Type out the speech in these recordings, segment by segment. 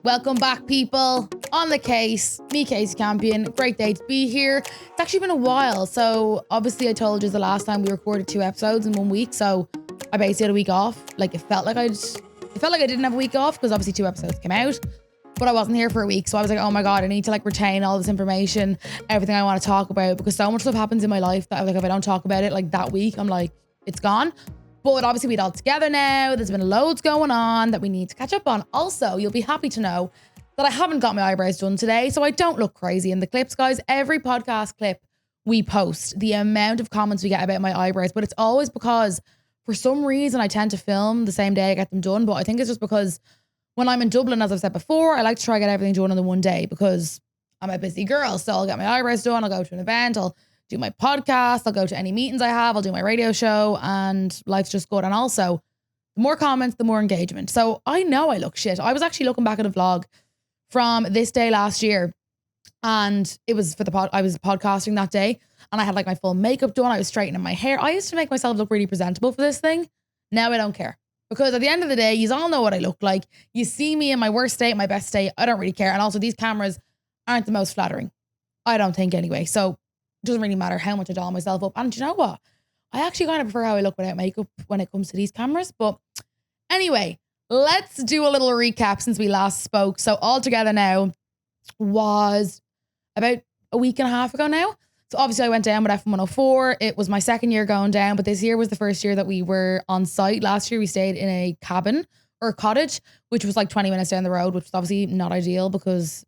Welcome back, people, on the case. Me, Kasey Campion. Great day to be here. It's actually been a while. So obviously I told you the last time we recorded 2 episodes in 1 week. So I basically had a week off. Like it felt like I didn't have a week off because obviously 2 episodes came out, but I wasn't here for a week. So I was like, oh my God, I need to like retain all this information, everything I want to talk about, because so much stuff happens in my life that like if I don't talk about it like that week, I'm like, it's gone. But obviously we're all together now. There's been loads going on that we need to catch up on. Also, you'll be happy to know that I haven't got my eyebrows done today, so I don't look crazy in the clips, guys. Every podcast clip we post, the amount of comments we get about my eyebrows, but it's always because for some reason I tend to film the same day I get them done. But I think it's just because when I'm in Dublin, as I've said before, I like to try to get everything done in the one day because I'm a busy girl. So I'll get my eyebrows done. I'll go to an event. I'll do my podcast. I'll go to any meetings I have. I'll do my radio show, and life's just good. And also, the more comments, the more engagement. So I know I look shit. I was actually looking back at a vlog from this day last year, and it was for I was podcasting that day, and I had like my full makeup done. I was straightening my hair. I used to make myself look really presentable for this thing. Now I don't care, because at the end of the day, you all know what I look like. You see me in my worst state, my best state. I don't really care. And also, these cameras aren't the most flattering, I don't think, anyway. So it doesn't really matter how much I doll myself up. And do you know what? I actually kind of prefer how I look without makeup when it comes to these cameras. But anyway, let's do a little recap since we last spoke. So all together now was about a week and a half ago now. So obviously I went down with FM104. It was my second year going down, but this year was the first year that we were on site. Last year we stayed in a cabin or a cottage, which was like 20 minutes down the road, which was obviously not ideal because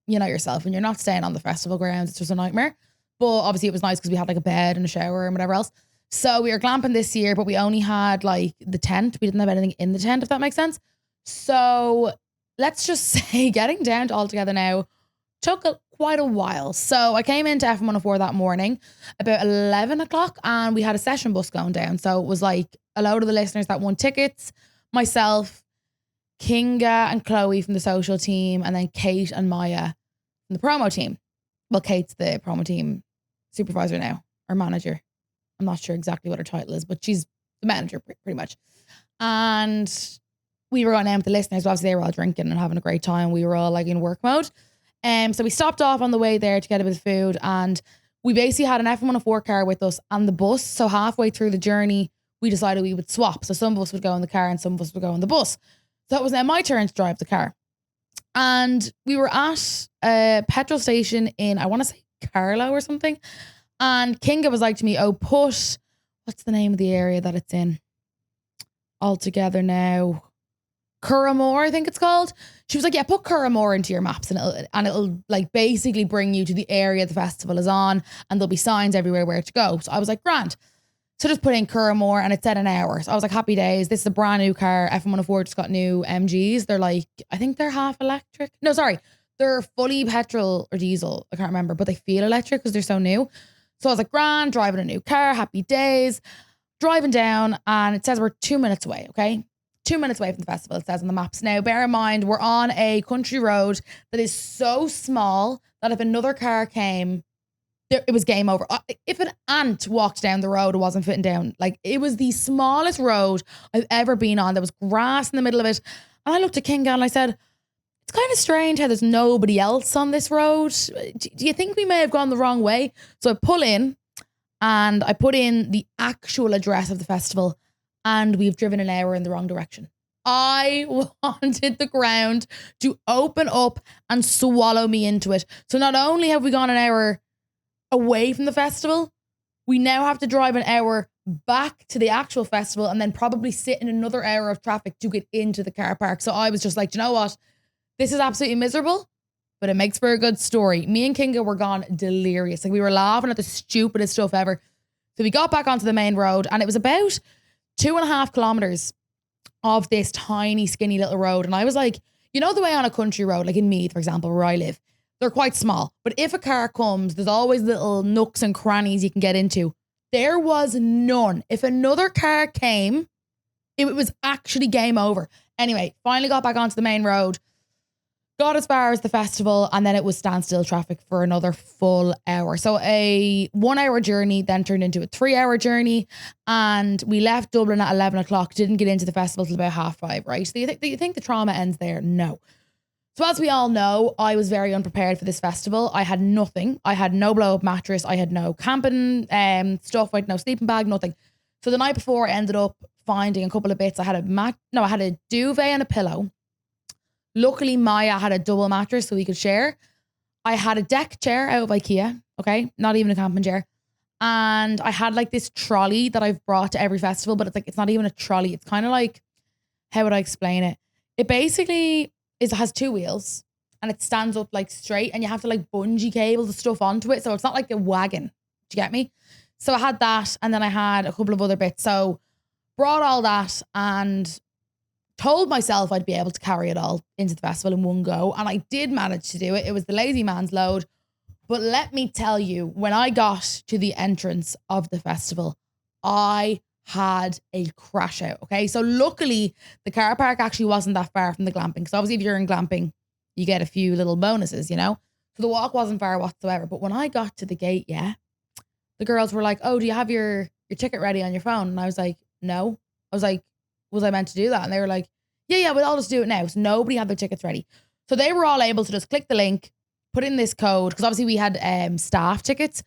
you know yourself, when you're not staying on the festival grounds, it's just a nightmare. But obviously it was nice because we had like a bed and a shower and whatever else. So we were glamping this year, but we only had like the tent. We didn't have anything in the tent, if that makes sense. So let's just say getting down to all together now took quite a while. So I came into FM104 that morning about 11 o'clock, and we had a session bus going down. So it was like a load of the listeners that won tickets, myself, Kinga and Chloe from the social team, and then Kate and Maya from the promo team. Well, Kate's the promo team supervisor now, or manager. I'm not sure exactly what her title is, but she's the manager pretty much. And we were going down with the listeners, but obviously they were all drinking and having a great time. We were all like in work mode. So we stopped off on the way there to get a bit of food, and we basically had an FM104 car with us and the bus. So halfway through the journey, we decided we would swap. So some of us would go in the car and some of us would go in the bus. So it was now my turn to drive the car. And we were at a petrol station in, I want to say Carlow or something. And Kinga was like to me, oh, put, what's the name of the area that it's in? All together now. Curramore, I think it's called. She was like, yeah, put Curramore into your maps and it'll like basically bring you to the area the festival is on, and there'll be signs everywhere where to go. So I was like, grand. So just put in Curramore, and it said an hour. So I was like, happy days. This is a brand new car. FM104 just got new MGs. They're like, I think they're half electric. No, sorry. They're fully petrol or diesel. I can't remember, but they feel electric because they're so new. So I was like, grand, driving a new car, happy days. Driving down, and it says we're 2 minutes away, okay? 2 minutes away from the festival, it says on the maps. Now, bear in mind, we're on a country road that is so small that if another car came, it was game over. If an ant walked down the road, it wasn't fitting down. Like, it was the smallest road I've ever been on. There was grass in the middle of it. And I looked at Kinga and I said, it's kind of strange how there's nobody else on this road. Do you think we may have gone the wrong way? So I pull in and I put in the actual address of the festival, and we've driven an hour in the wrong direction. I wanted the ground to open up and swallow me into it. So not only have we gone an hour away from the festival, we now have to drive an hour back to the actual festival and then probably sit in another hour of traffic to get into the car park. So I was just like, you know what? This is absolutely miserable, but it makes for a good story. Me and Kinga were gone delirious. Like, we were laughing at the stupidest stuff ever. So we got back onto the main road, and it was about 2.5 kilometers of this tiny, skinny little road. And I was like, you know, the way on a country road, like in Meath, for example, where I live, they're quite small. But if a car comes, there's always little nooks and crannies you can get into. There was none. If another car came, it was actually game over. Anyway, finally got back onto the main road. Got as far as the festival, and then it was standstill traffic for another full hour. So a 1 hour journey then turned into a 3 hour journey, and we left Dublin at 11 o'clock, didn't get into the festival till about 5:30, right? So you think the trauma ends there? No. So as we all know, I was very unprepared for this festival. I had nothing. I had no blow up mattress. I had no camping stuff. I had no sleeping bag, nothing. So the night before I ended up finding a couple of bits. I had I had a duvet and a pillow. Luckily, Maya had a double mattress so we could share. I had a deck chair out of IKEA. Okay. Not even a camping chair. And I had like this trolley that I've brought to every festival, but it's not even a trolley. It's kind of like, how would I explain it? It basically has two wheels and it stands up like straight and you have to like bungee cable the stuff onto it. So it's not like a wagon. Do you get me? So I had that and then I had a couple of other bits. So brought all that and told myself I'd be able to carry it all into the festival in one go. And I did manage to do it. It was the lazy man's load. But let me tell you, when I got to the entrance of the festival, I had a crash out. Okay. So luckily the car park actually wasn't that far from the glamping. Because obviously if you're in glamping, you get a few little bonuses, you know? So the walk wasn't far whatsoever. But when I got to the gate, the girls were like, oh, do you have your ticket ready on your phone? And I was like, no. I was like, was I meant to do that? And they were like, yeah, we'll all just do it now. So nobody had their tickets ready. So they were all able to just click the link, put in this code, because obviously we had staff tickets.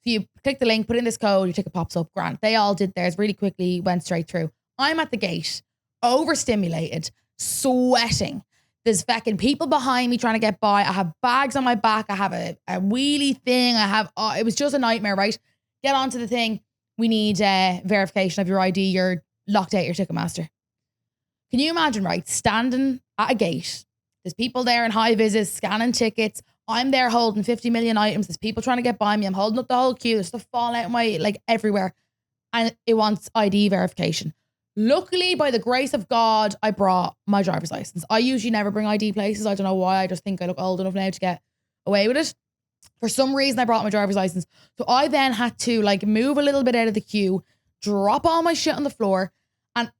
So you click the link, put in this code, your ticket pops up, grand. They all did theirs really quickly, went straight through. I'm at the gate, overstimulated, sweating. There's fucking people behind me trying to get by. I have bags on my back. I have a wheelie thing. It was just a nightmare, right? Get onto the thing. We need verification of your ID. You're locked out your Ticketmaster. Can you imagine, right? Standing at a gate. There's people there in high vis scanning tickets. I'm there holding 50 million items. There's people trying to get by me. I'm holding up the whole queue. There's stuff falling out of my, like, everywhere. And it wants ID verification. Luckily, by the grace of God, I brought my driver's license. I usually never bring ID places. I don't know why. I just think I look old enough now to get away with it. For some reason, I brought my driver's license. So I then had to like move a little bit out of the queue, drop all my shit on the floor. And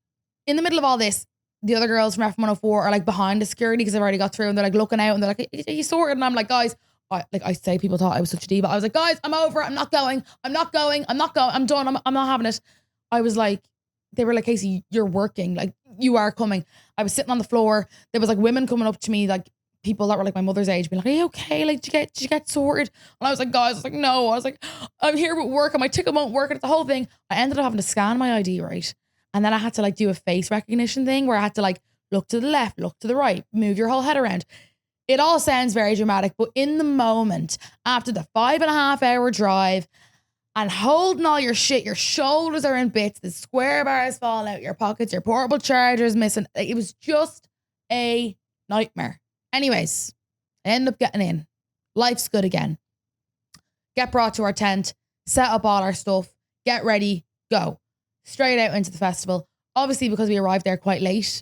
in the middle of all this, the other girls from F104 are like behind the security because they've already got through and they're like looking out and they're like, are you sorted? And I'm like, guys, I say people thought I was such a diva. I was like, guys, I'm over it. I'm not going. I'm done. I'm not having it. I was like, they were like, Kasey, you're working. Like, you are coming. I was sitting on the floor. There was like women coming up to me, like people that were like my mother's age, being like, are you okay? Like, did you get sorted? And I was like, guys, I was like, no. I was like, I'm here with work and my ticket won't work. And it's the whole thing. I ended up having to scan my ID, right? And then I had to like do a face recognition thing where I had to like look to the left, look to the right, move your whole head around. It all sounds very dramatic, but in the moment, after the 5.5 hour drive and holding all your shit, your shoulders are in bits, the square bars falling out your pockets, your portable charger's missing. It was just a nightmare. Anyways, I ended up getting in. Life's good again. Get brought to our tent, set up all our stuff, get ready, go. Straight out into the festival. Obviously, because we arrived there quite late,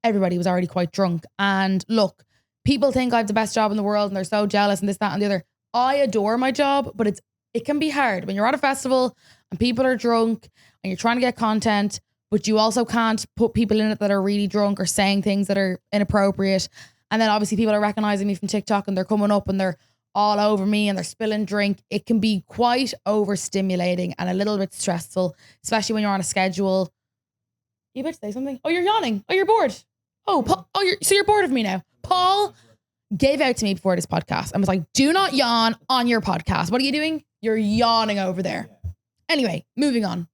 everybody was already quite drunk. And look, people think I have the best job in the world and they're so jealous and this, that, and the other. I adore my job, but it can be hard when you're at a festival and people are drunk and you're trying to get content, but you also can't put people in it that are really drunk or saying things that are inappropriate. And then obviously people are recognizing me from TikTok and they're coming up and they're all over me and they're spilling drink. It can be quite overstimulating and a little bit stressful, especially when you're on a schedule. You about to say something? Oh, you're yawning. Oh, you're bored. Oh, Paul, so you're bored of me now. Paul gave out to me before this podcast and was like, do not yawn on your podcast. What are you doing? You're yawning over there. Anyway, moving on.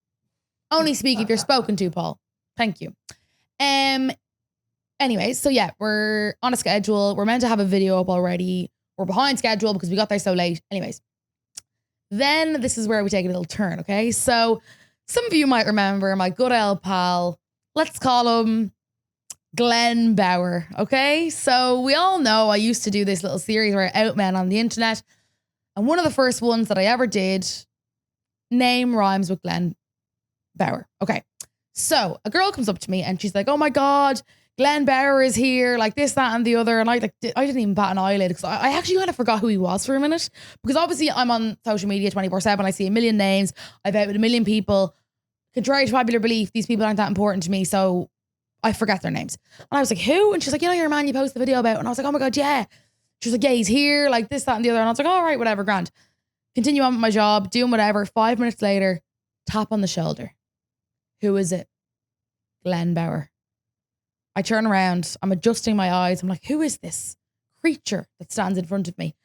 Only speak if you're spoken to, Paul. Thank you. Anyway, so yeah, we're on a schedule. We're meant to have a video up already. We're behind schedule because we got there so late. Anyways, then this is where we take a little turn, okay? So some of you might remember my good old pal, let's call him Glenn Bauer, okay? So we all know I used to do this little series where I out men on the internet. And one of the first ones that I ever did, name rhymes with Glenn Bauer. Okay, so a girl comes up to me and she's like, oh my God, Glenn Bauer is here, like this, that, and the other. And I didn't even bat an eyelid because I actually kind of forgot who he was for a minute. Because obviously I'm on social media 24/7. I see a million names. I've out with a million people. Contrary to popular belief, these people aren't that important to me. So I forget their names. And I was like, who? And she's like, you know, your man you posted the video about. And I was like, oh my God, yeah. She was like, yeah, he's here, like this, that, and the other. And I was like, all right, whatever, grand. Continue on with my job, doing whatever. 5 minutes later, tap on the shoulder. Who is it? Glenn Bauer. I turn around, I'm adjusting my eyes. I'm like, who is this? creature that stands in front of me.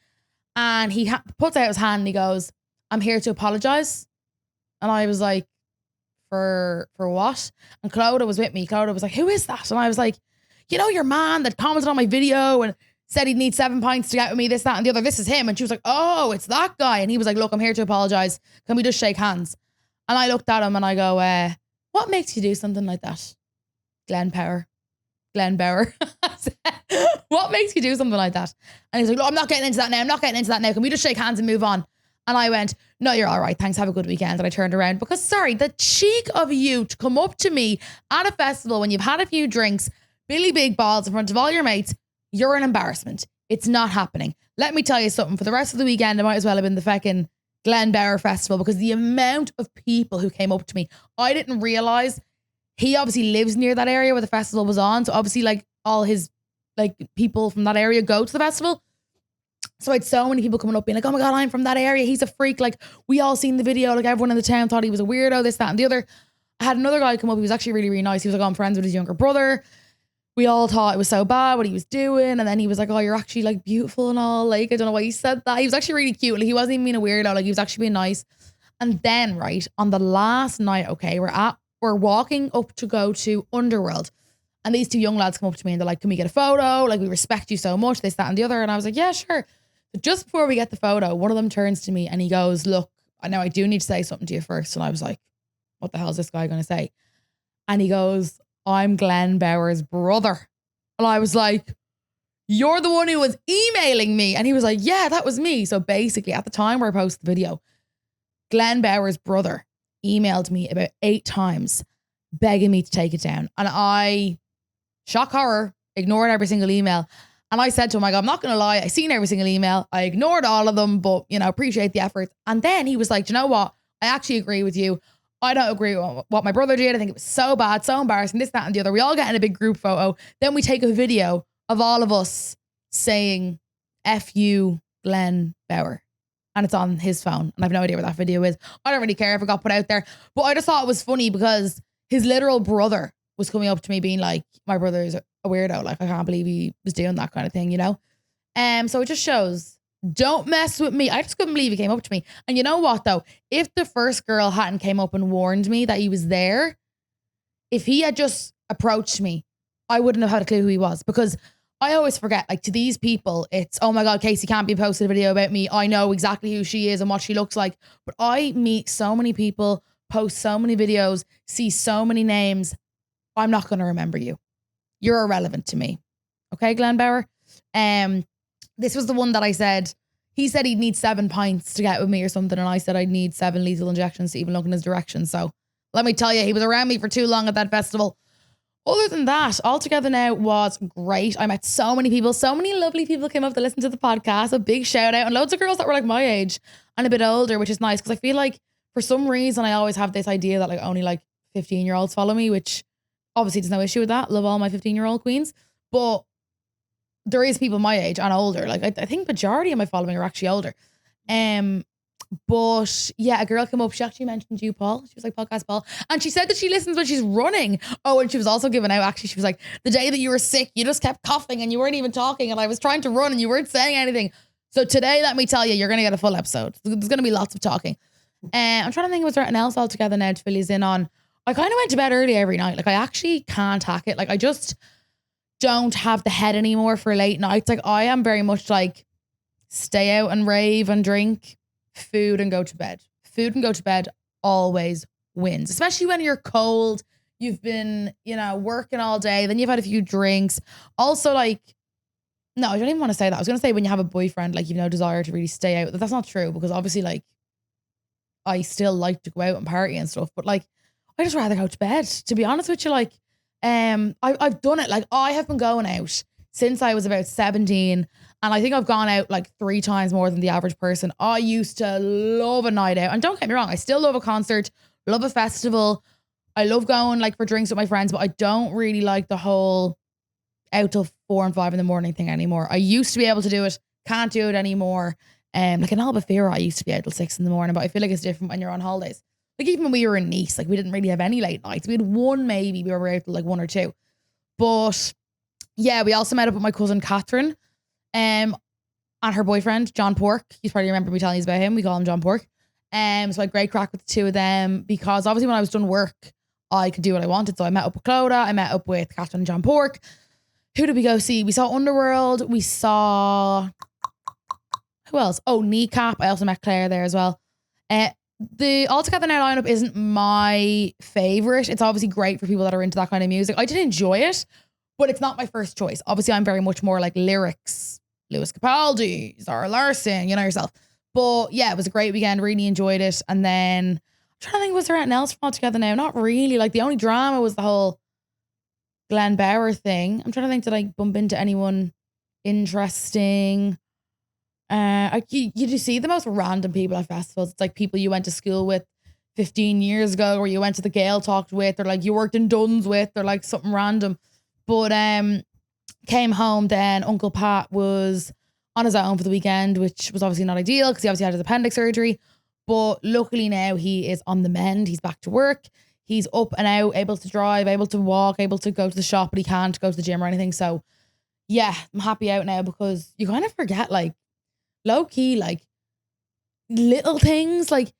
And he puts out his hand and he goes, I'm here to apologize. And I was like, for what? And Clodagh was with me. Clodagh was like, who is that? And I was like, you know, your man that commented on my video and said he'd need 7 pints to get with me, this, that, and the other. This is him. And she was like, oh, it's that guy. And he was like, look, I'm here to apologize. Can we just shake hands? And I looked at him and I go, what makes you do something like that? Glen Bauer. What makes you do something like that? And he's like, look, I'm not getting into that now. Can we just shake hands and move on? And I went, no, you're all right. Thanks. Have a good weekend. And I turned around because, sorry, the cheek of you to come up to me at a festival when you've had a few drinks, Billy Big Balls in front of all your mates, you're an embarrassment. It's not happening. Let me tell you something. For the rest of the weekend, it might as well have been the fucking Glen Bauer Festival because the amount of people who came up to me, I didn't realize he obviously lives near that area where the festival was on. So obviously like all his like people from that area go to the festival. So I had so many people coming up being like, oh my God, I'm from that area. He's a freak. Like we all seen the video. Like everyone in the town thought he was a weirdo, this, that, and the other. I had another guy come up. He was actually really, really nice. He was like, oh, I'm friends with his younger brother. We all thought it was so bad what he was doing. And then he was like, oh, you're actually like beautiful and all. Like, I don't know why he said that. He was actually really cute. Like he wasn't even being a weirdo. Like he was actually being nice. And then, right, on the last night, okay, we're walking up to go to Underworld. And these two young lads come up to me and they're like, can we get a photo? Like, we respect you so much, this, that, and the other. And I was like, yeah, sure. But just before we get the photo, one of them turns to me and he goes, look, I know I do need to say something to you first. And I was like, what the hell is this guy going to say? And he goes, I'm Glen Bauer's brother. And I was like, you're the one who was emailing me. And he was like, yeah, that was me. So basically at the time where I posted the video, Glen Bauer's brother emailed me about 8 times begging me to take it down. And I, shock horror, ignored every single email. And I said to him, I'm not going to lie, I seen every single email. I ignored all of them, but, you know, appreciate the effort. And then he was like, you know what? I actually agree with you. I don't agree with what my brother did. I think it was so bad, so embarrassing, this, that, and the other. We all get in a big group photo. Then we take a video of all of us saying, F you, Glen Bauer. And it's on his phone. And I have no idea where that video is. I don't really care if it got put out there. But I just thought it was funny because his literal brother was coming up to me being like, my brother's a weirdo. Like, I can't believe he was doing that kind of thing, you know? So it just shows, don't mess with me. I just couldn't believe he came up to me. And you know what, though? If the first girl hadn't came up and warned me that he was there, if he had just approached me, I wouldn't have had a clue who he was. Because I always forget, like, to these people, it's, oh my God, Kasey Campion posted a video about me. I know exactly who she is and what she looks like. But I meet so many people, post so many videos, see so many names. I'm not going to remember you. You're irrelevant to me. Okay, Glen Bauer? This was the one that I said, he said he'd need 7 pints to get with me or something. And I said I'd need 7 lethal injections to even look in his direction. So let me tell you, he was around me for too long at that festival. Other than that, altogether now was great. I met so many people. So many lovely people came up to listen to the podcast. A big shout out. And loads of girls that were like my age and a bit older, which is nice. Because I feel like for some reason, I always have this idea that like only like 15-year-olds follow me, which obviously there's no issue with that. Love all my 15-year-old queens. But there is people my age and older. Like I think majority of my following are actually older. But yeah, a girl came up. She actually mentioned you, Paul. She was like, Podcast Paul. And she said that she listens when she's running. Oh, and she was also giving out, actually, she was like, the day that you were sick, you just kept coughing and you weren't even talking. And I was trying to run and you weren't saying anything. So today, let me tell you, you're going to get a full episode. There's going to be lots of talking. I'm trying to think of what's anything else altogether now to fill you in on. I kind of went to bed early every night. Like I actually can't hack it. Like I just don't have the head anymore for late nights. Like I am very much like stay out and rave and drink, food and go to bed. Food and go to bed always wins, especially when you're cold. You've been, you know, working all day. Then you've had a few drinks. Also like, no, I don't even want to say that. I was going to say when you have a boyfriend, like you've no desire to really stay out. But that's not true because obviously like I still like to go out and party and stuff. But like, I just rather go to bed, to be honest with you. Like, I've done it. Like I have been going out since I was about 17. And I think I've gone out like 3 times more than the average person. I used to love a night out. And don't get me wrong, I still love a concert, love a festival. I love going like for drinks with my friends, but I don't really like the whole out till 4 and 5 in the morning thing anymore. I used to be able to do it, can't do it anymore. Like in Albufeira, I used to be out till 6 in the morning, but I feel like it's different when you're on holidays. Like even when we were in Nice, like we didn't really have any late nights. We had one maybe, we were out till like 1 or 2. But yeah, we also met up with my cousin Catherine. And her boyfriend, John Pork. You probably remember me telling you about him. We call him John Pork. So I had great crack with the two of them because obviously when I was done work, I could do what I wanted. So I met up with Clodagh. I met up with Catherine and John Pork. Who did we go see? We saw Underworld. We saw... Who else? Oh, Kneecap. I also met Claire there as well. The All Together Now lineup isn't my favorite. It's obviously great for people that are into that kind of music. I did enjoy it, but it's not my first choice. Obviously, I'm very much more like lyrics. Lewis Capaldi, Zara Larson, you know yourself. But yeah, it was a great weekend. Really enjoyed it. And then I'm trying to think, was there anything else from All Together Now? Not really. Like the only drama was the whole Glenn Bauer thing. I'm trying to think, did I bump into anyone interesting? You just see the most random people at festivals. It's like people you went to school with 15 years ago, or you went to the Gale talked with, or like you worked in Dunn's with, or like something random. But came home then. Uncle Pat was on his own for the weekend, which was obviously not ideal because he obviously had his appendix surgery. But luckily now he is on the mend. He's back to work. He's up and out, able to drive, able to walk, able to go to the shop, but he can't go to the gym or anything. So yeah, I'm happy out now because you kind of forget, like, low key, like little things, like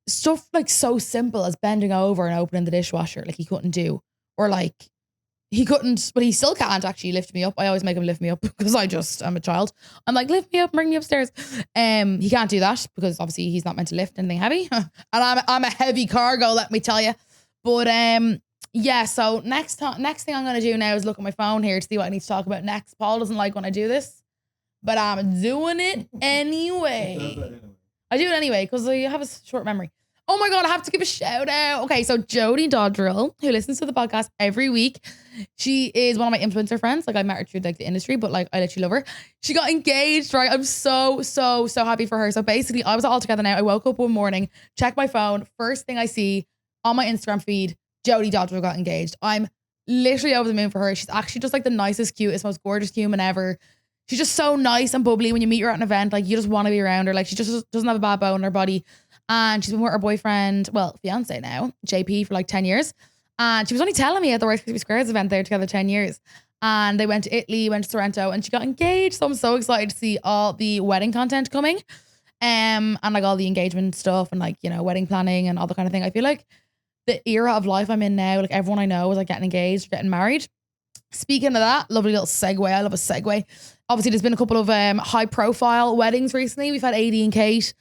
stuff like so simple as bending over and opening the dishwasher, like he couldn't do, or like he couldn't, but he still can't actually lift me up. I always make him lift me up because I'm a child. I'm like, lift me up, bring me upstairs. He can't do that because obviously he's not meant to lift anything heavy, and I'm a heavy cargo, let me tell you. But yeah. So next thing I'm gonna do now is look at my phone here to see what I need to talk about next. Paul doesn't like when I do this, but I'm doing it anyway. I do it anyway because I have a short memory. Oh my God, I have to give a shout out. Okay, so Jodie Dodrill, who listens to the podcast every week, she is one of my influencer friends. Like I met her through like the industry, but like I literally love her. She got engaged, right? I'm so happy for her. So basically I was all together now. I woke up one morning, checked my phone. First thing I see on my Instagram feed, Jodie Dodrill got engaged. I'm literally over the moon for her. She's actually just like the nicest, cutest, most gorgeous human ever. She's just so nice and bubbly. When you meet her at an event, like you just want to be around her. Like she just doesn't have a bad bone in her body. And she's been with her boyfriend, well, fiance now, JP, for like 10 years. And she was only telling me at the Rice Krispie Squares event they were together 10 years. And they went to Italy, went to Sorrento, and she got engaged. So I'm so excited to see all the wedding content coming. And like all the engagement stuff and like, you know, wedding planning and all the kind of thing. I feel like the era of life I'm in now, like everyone I know is like getting engaged, getting married. Speaking of that, lovely little segue. I love a segue. Obviously, there's been a couple of high profile weddings recently. We've had AD and Kate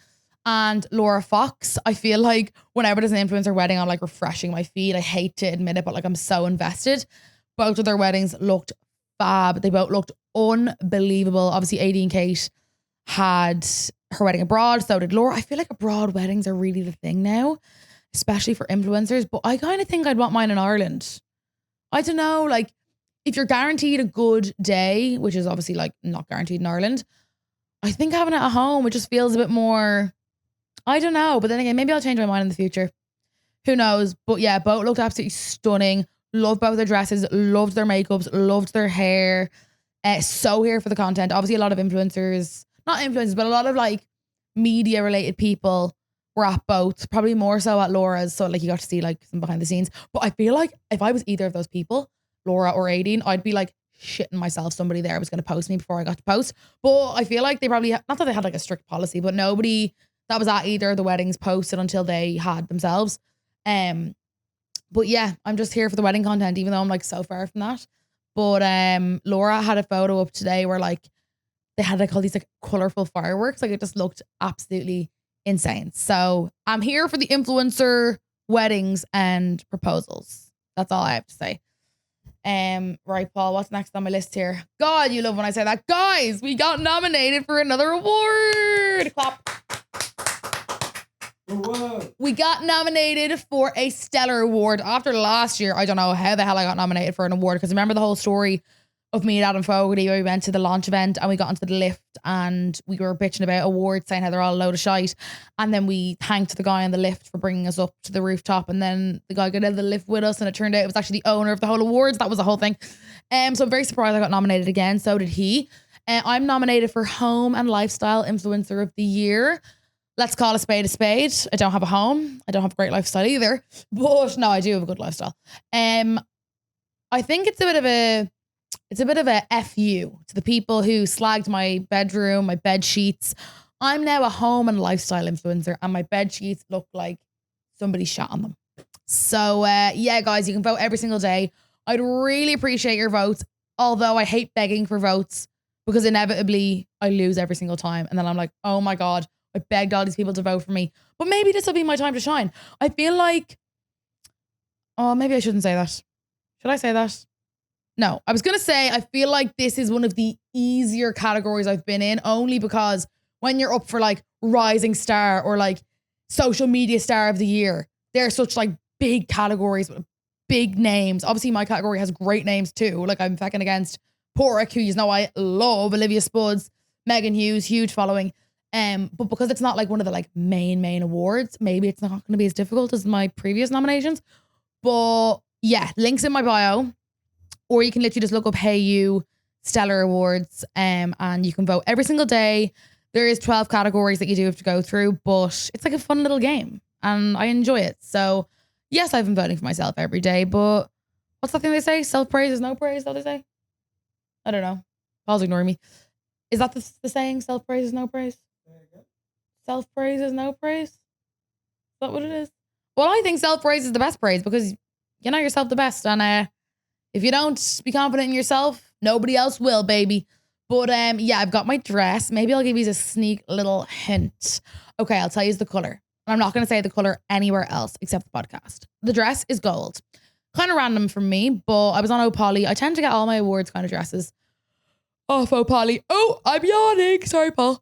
and Laura Fox. I feel like whenever there's an influencer wedding, I'm like refreshing my feed. I hate to admit it, but like I'm so invested. Both of their weddings looked fab. They both looked unbelievable. Obviously, AD and Kate had her wedding abroad. So did Laura. I feel like abroad weddings are really the thing now, especially for influencers. But I kind of think I'd want mine in Ireland. I don't know, like if you're guaranteed a good day, which is obviously like not guaranteed in Ireland, I think having it at home, it just feels a bit more, I don't know. But then again, maybe I'll change my mind in the future. Who knows? But yeah, both looked absolutely stunning. Loved both their dresses, loved their makeups, loved their hair. So here for the content. Obviously a lot of influencers, not influencers, but a lot of like media related people were at both, probably more so at Laura's. So like you got to see like some behind the scenes. But I feel like if I was either of those people, Laura or Aideen, I'd be like shitting myself. Somebody there was going to post me before I got to post. But I feel like they probably, not that they had like a strict policy, but nobody that was at either of the weddings posted until they had themselves. But yeah, I'm just here for the wedding content, even though I'm like so far from that. But Laura had a photo up today where like they had like all these like colorful fireworks. Like it just looked absolutely insane. So I'm here for the influencer weddings and proposals. That's all I have to say. Right, Paul, what's next on my list here? God, you love when I say that. Guys, we got nominated for another award. Clap. Whoa. We got nominated for a Stellar Award. After last year, I don't know how the hell I got nominated for an award, because remember the whole story of me and Adam Fogarty where we went to the launch event and we got into the lift and we were bitching about awards, saying how they're all a load of shite, and then we thanked the guy on the lift for bringing us up to the rooftop, and then the guy got out of the lift with us and it turned out it was actually the owner of the whole awards. That was the whole thing. So I'm very surprised I got nominated again. So did he. I'm nominated for Home and Lifestyle Influencer of the Year. Let's call a spade a spade. I don't have a home. I don't have a great lifestyle either. But no, I do have a good lifestyle. I think it's a bit of a it's a bit of a FU to the people who slagged my bedroom, my bed sheets. I'm now a home and lifestyle influencer, and my bed sheets look like somebody shot on them. So yeah, guys, you can vote every single day. I'd really appreciate your votes, although I hate begging for votes because inevitably I lose every single time. And then I'm like, oh my God, I begged all these people to vote for me. But maybe this will be my time to shine. I feel like, oh, maybe I shouldn't say that. Should I say that? No, I was going to say, I feel like this is one of the easier categories I've been in, only because when you're up for like rising star or like social media star of the year, they're such like big categories with big names. Obviously my category has great names too. Like I'm fecking against Porrick, who you know I love, Olivia Spuds, Megan Hughes, huge following. But because it's not like one of the like main awards, maybe it's not going to be as difficult as my previous nominations. But yeah, links in my bio, or you can literally just look up HeyU Stellar Awards, and you can vote every single day. There is 12 categories that you do have to go through, but it's like a fun little game and I enjoy it. So yes, I've been voting for myself every day, but what's that thing they say? Self-praise is no praise, is that what they say? I don't know. Paul's ignoring me. Is that the saying? Self-praise is no praise? Self-praise is no praise? Is that what it is? Well, I think self-praise is the best praise because you know yourself the best. And if you don't be confident in yourself, nobody else will, baby. But yeah, I've got my dress. Maybe I'll give you a sneak little hint. Okay, I'll tell you the color. I'm not going to say the color anywhere else except the podcast. The dress is gold. Kind of random from me, but I was on Opoly. I tend to get all my awards kind of dresses off Opoly. Oh, I'm yawning. Sorry, Paul.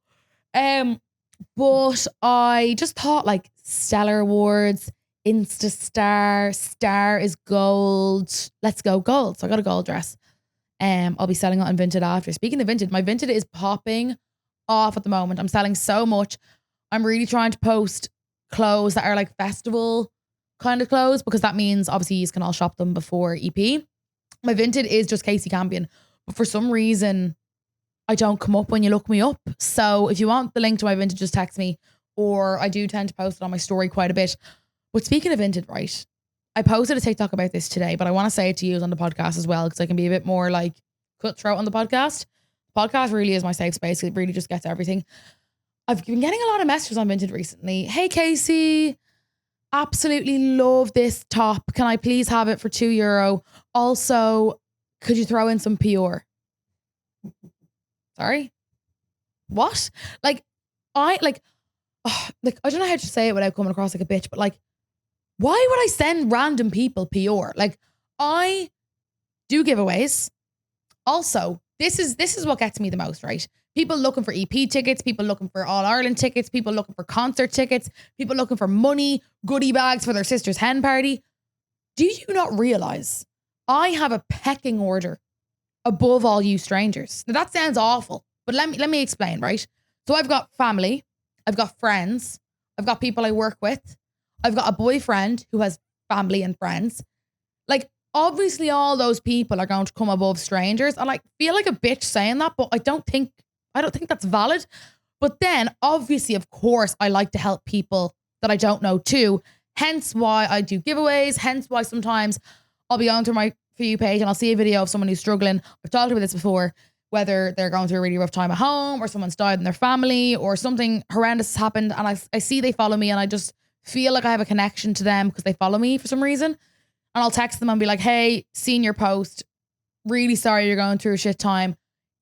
But I just thought like Stellar Awards, InstaStar, Star is gold. Let's go gold. So I got a gold dress. I'll be selling it on Vinted after. Speaking of Vinted, my Vinted is popping off at the moment. I'm selling so much. I'm really trying to post clothes that are like festival kind of clothes because that means obviously you can all shop them before EP. My Vinted is just Kasey Campion, but for some reason I don't come up when you look me up. So if you want the link to my Vinted, just text me, or I do tend to post it on my story quite a bit. But speaking of Vinted, right? I posted a TikTok about this today, but I want to say it to you on the podcast as well because I can be a bit more like cutthroat on the podcast. The podcast really is my safe space. It really just gets everything. I've been getting a lot of messages on Vinted recently. Hey, Kasey, absolutely love this top. Can I please have it for €2? Also, could you throw in some Pure? Sorry? What? Like, I don't know how to say it without coming across like a bitch, but like, why would I send random people Pure? Like, I do giveaways. Also, this is what gets me the most, right? People looking for EP tickets, people looking for All Ireland tickets, people looking for concert tickets, people looking for money, goodie bags for their sister's hen party. Do you not realize I have a pecking order above all you strangers? Now that sounds awful, but let me explain, right? So I've got family, I've got friends, I've got people I work with, I've got a boyfriend who has family and friends. Like, obviously all those people are going to come above strangers. I like feel like a bitch saying that, but I don't think that's valid. But then obviously, of course, I like to help people that I don't know too. Hence why I do giveaways. Hence why sometimes I'll be onto my For You page and I'll see a video of someone who's struggling. I've talked about this before, whether they're going through a really rough time at home or someone's died in their family or something horrendous has happened. And I see they follow me and I just feel like I have a connection to them because they follow me for some reason. And I'll text them and be like, hey, seen your post. Really sorry you're going through a shit time.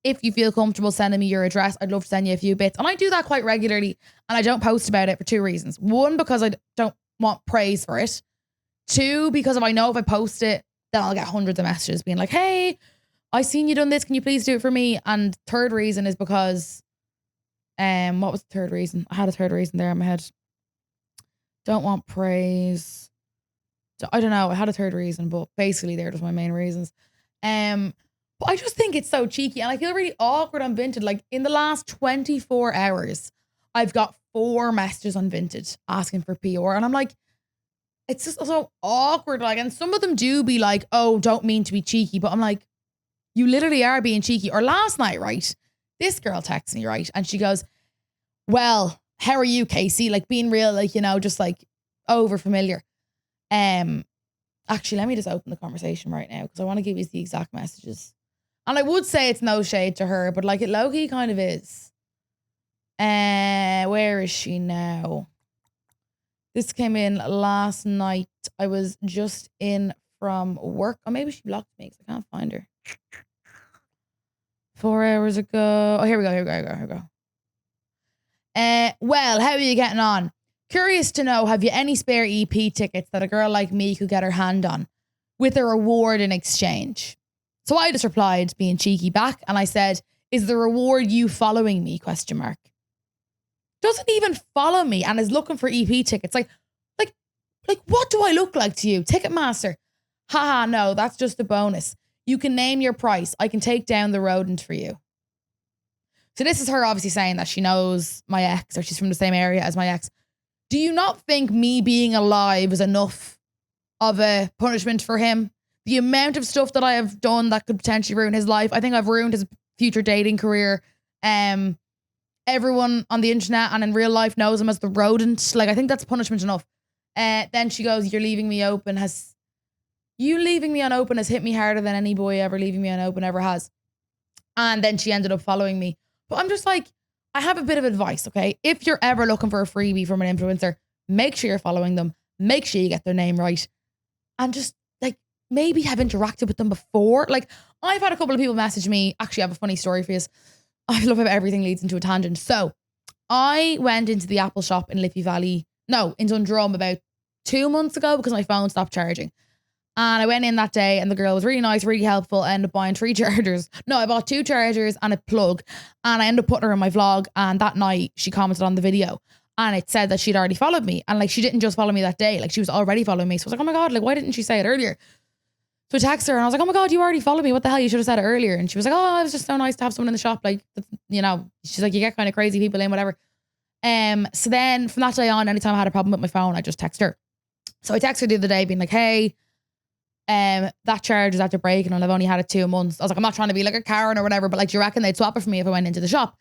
If you feel comfortable sending me your address, I'd love to send you a few bits. And I do that quite regularly. And I don't post about it for two reasons. One, because I don't want praise for it. Two, because if I know if I post it, then I'll get hundreds of messages being like, hey, I seen you done this. Can you please do it for me? And third reason is because, what was the third reason? I had a third reason there in my head. Don't want praise. I don't know. I had a third reason, but basically they're just my main reasons. But I just think it's so cheeky and I feel really awkward on Vinted. Like in the last 24 hours, I've got 4 messages on Vinted asking for PR. And I'm like, it's just so awkward. Like, and some of them do be like, oh, don't mean to be cheeky. But I'm like, you literally are being cheeky. Or last night, right? This girl texts me, right? And she goes, well, how are you, Kasey? Like being real, like, you know, just like over familiar. Actually, let me just open the conversation right now because I want to give you the exact messages. And I would say it's no shade to her, but like it low-key kind of is. Where is she now? This came in last night. I was just in from work. Or maybe she blocked me because I can't find her. 4 hours ago. Oh, here we go. Well, how are you getting on? Curious to know, have you any spare EP tickets that a girl like me could get her hand on with a reward in exchange? So I just replied, being cheeky back, and I said, is the reward you following me? ? Doesn't even follow me and is looking for EP tickets. Like, what do I look like to you? Ticketmaster. Haha, no, that's just a bonus. You can name your price. I can take down the rodent for you. So this is her obviously saying that she knows my ex, or she's from the same area as my ex. Do you not think me being alive is enough of a punishment for him? The amount of stuff that I have done that could potentially ruin his life. I think I've ruined his future dating career. Everyone on the internet and in real life knows him as the rodent. Like, I think that's punishment enough. Then she goes, you're leaving me open. You leaving me unopen has hit me harder than any boy ever leaving me unopen ever has. And then she ended up following me. But I'm just like, I have a bit of advice, okay? If you're ever looking for a freebie from an influencer, make sure you're following them. Make sure you get their name right. And just like maybe have interacted with them before. Like, I've had a couple of people message me. Actually, I have a funny story for you. I love how everything leads into a tangent. So I went into the Apple shop in Liffey Valley. No, in Dundrum about 2 months ago because my phone stopped charging. And I went in that day and the girl was really nice, really helpful. I ended up buying 3 chargers. No, I bought 2 chargers and a plug. And I ended up putting her in my vlog. And that night she commented on the video. And it said that she'd already followed me. And like, she didn't just follow me that day. Like, she was already following me. So I was like, oh my God, like, why didn't she say it earlier? So I texted her and I was like, oh my God, you already followed me. What the hell? You should have said it earlier. And she was like, oh, it was just so nice to have someone in the shop. Like, you know, she's like, you get kind of crazy people in, whatever. So then from that day on, anytime I had a problem with my phone, I just text her. So I texted her the other day being like, hey, that charge is after breaking and I've only had it 2 months. I was like, I'm not trying to be like a Karen or whatever, but like, do you reckon they'd swap it for me if I went into the shop?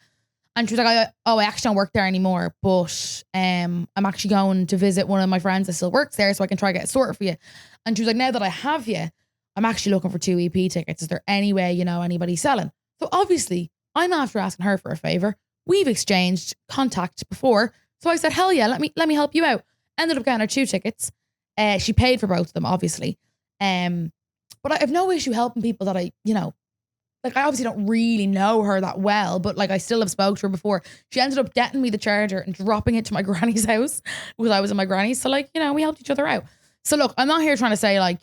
And she was like, I actually don't work there anymore, but I'm actually going to visit one of my friends that still works there so I can try to get it sorted for you. And she was like, now that I have you, I'm actually looking for 2 EP tickets. Is there any way you know anybody selling? So obviously, I'm after asking her for a favor. We've exchanged contact before. So I said, hell yeah, let me help you out. Ended up getting her 2 tickets. She paid for both of them, obviously. But I have no issue helping people that I, you know, like, I obviously don't really know her that well, but like, I still have spoke to her before. She ended up getting me the charger and dropping it to my granny's house because I was in my granny's. So like, you know, we helped each other out. So look, I'm not here trying to say like,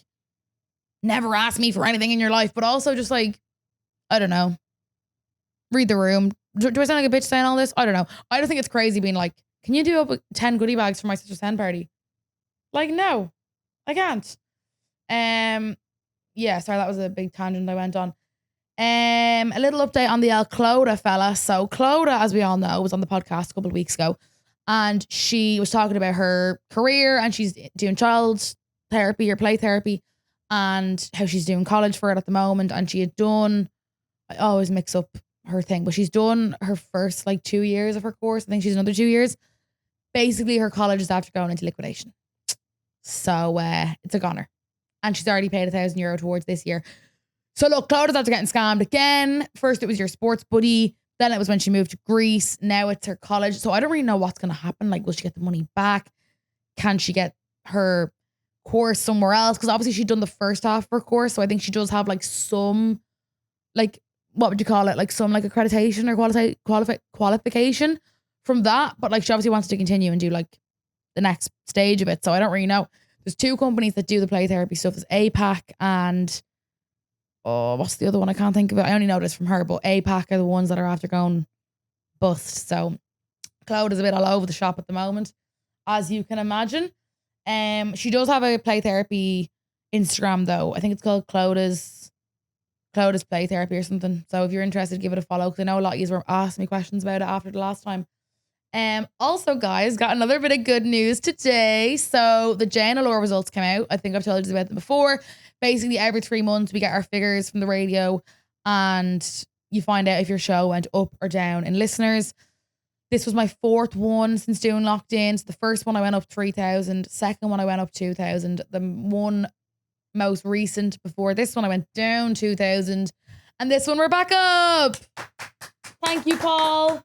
never ask me for anything in your life, but also just like, I don't know, read the room. Do I sound like a bitch saying all this? I don't know. I don't think it's crazy being like, can you do up 10 goodie bags for my sister's 10 party? Like, no, I can't. Yeah, sorry, that was a big tangent I went on. A little update on the El Clodagh fella. So Clodagh, as we all know, was on the podcast a couple of weeks ago, and she was talking about her career and she's doing child therapy or play therapy and how she's doing college for it at the moment. And she had done, I always mix up her thing, but she's done her first like 2 years of her course. I think she's another 2 years. Basically, her college is after going into liquidation. So it's a goner. And she's already paid €1,000 towards this year. So look, Clodagh's after getting scammed again. First it was your sports buddy. Then it was when she moved to Greece. Now it's her college. So I don't really know what's going to happen. Like, will she get the money back? Can she get her course somewhere else? Because obviously she'd done the first half of her course. So I think she does have like some, like, what would you call it? Like some like accreditation or qualification from that. But like, she obviously wants to continue and do like the next stage of it. So I don't really know. There's 2 companies that do the play therapy stuff. There's APAC and, oh, what's the other one? I can't think of it. I only know this from her, but APAC are the ones that are after going bust. So Cloud is a bit all over the shop at the moment, as you can imagine. She does have a play therapy Instagram though. I think it's called Cloud's Play Therapy or something. So if you're interested, give it a follow, because I know a lot of you were asking me questions about it after the last time. Also, guys, got another bit of good news today. So the JNLR results came out. I think I've told you about them before. Basically, every 3 months we get our figures from the radio and you find out if your show went up or down in listeners. This was my 4th one since doing Locked In. So the first one I went up 3,000. Second one I went up 2,000. The one most recent before this one I went down 2,000. And this one we're back up. Thank you, Paul.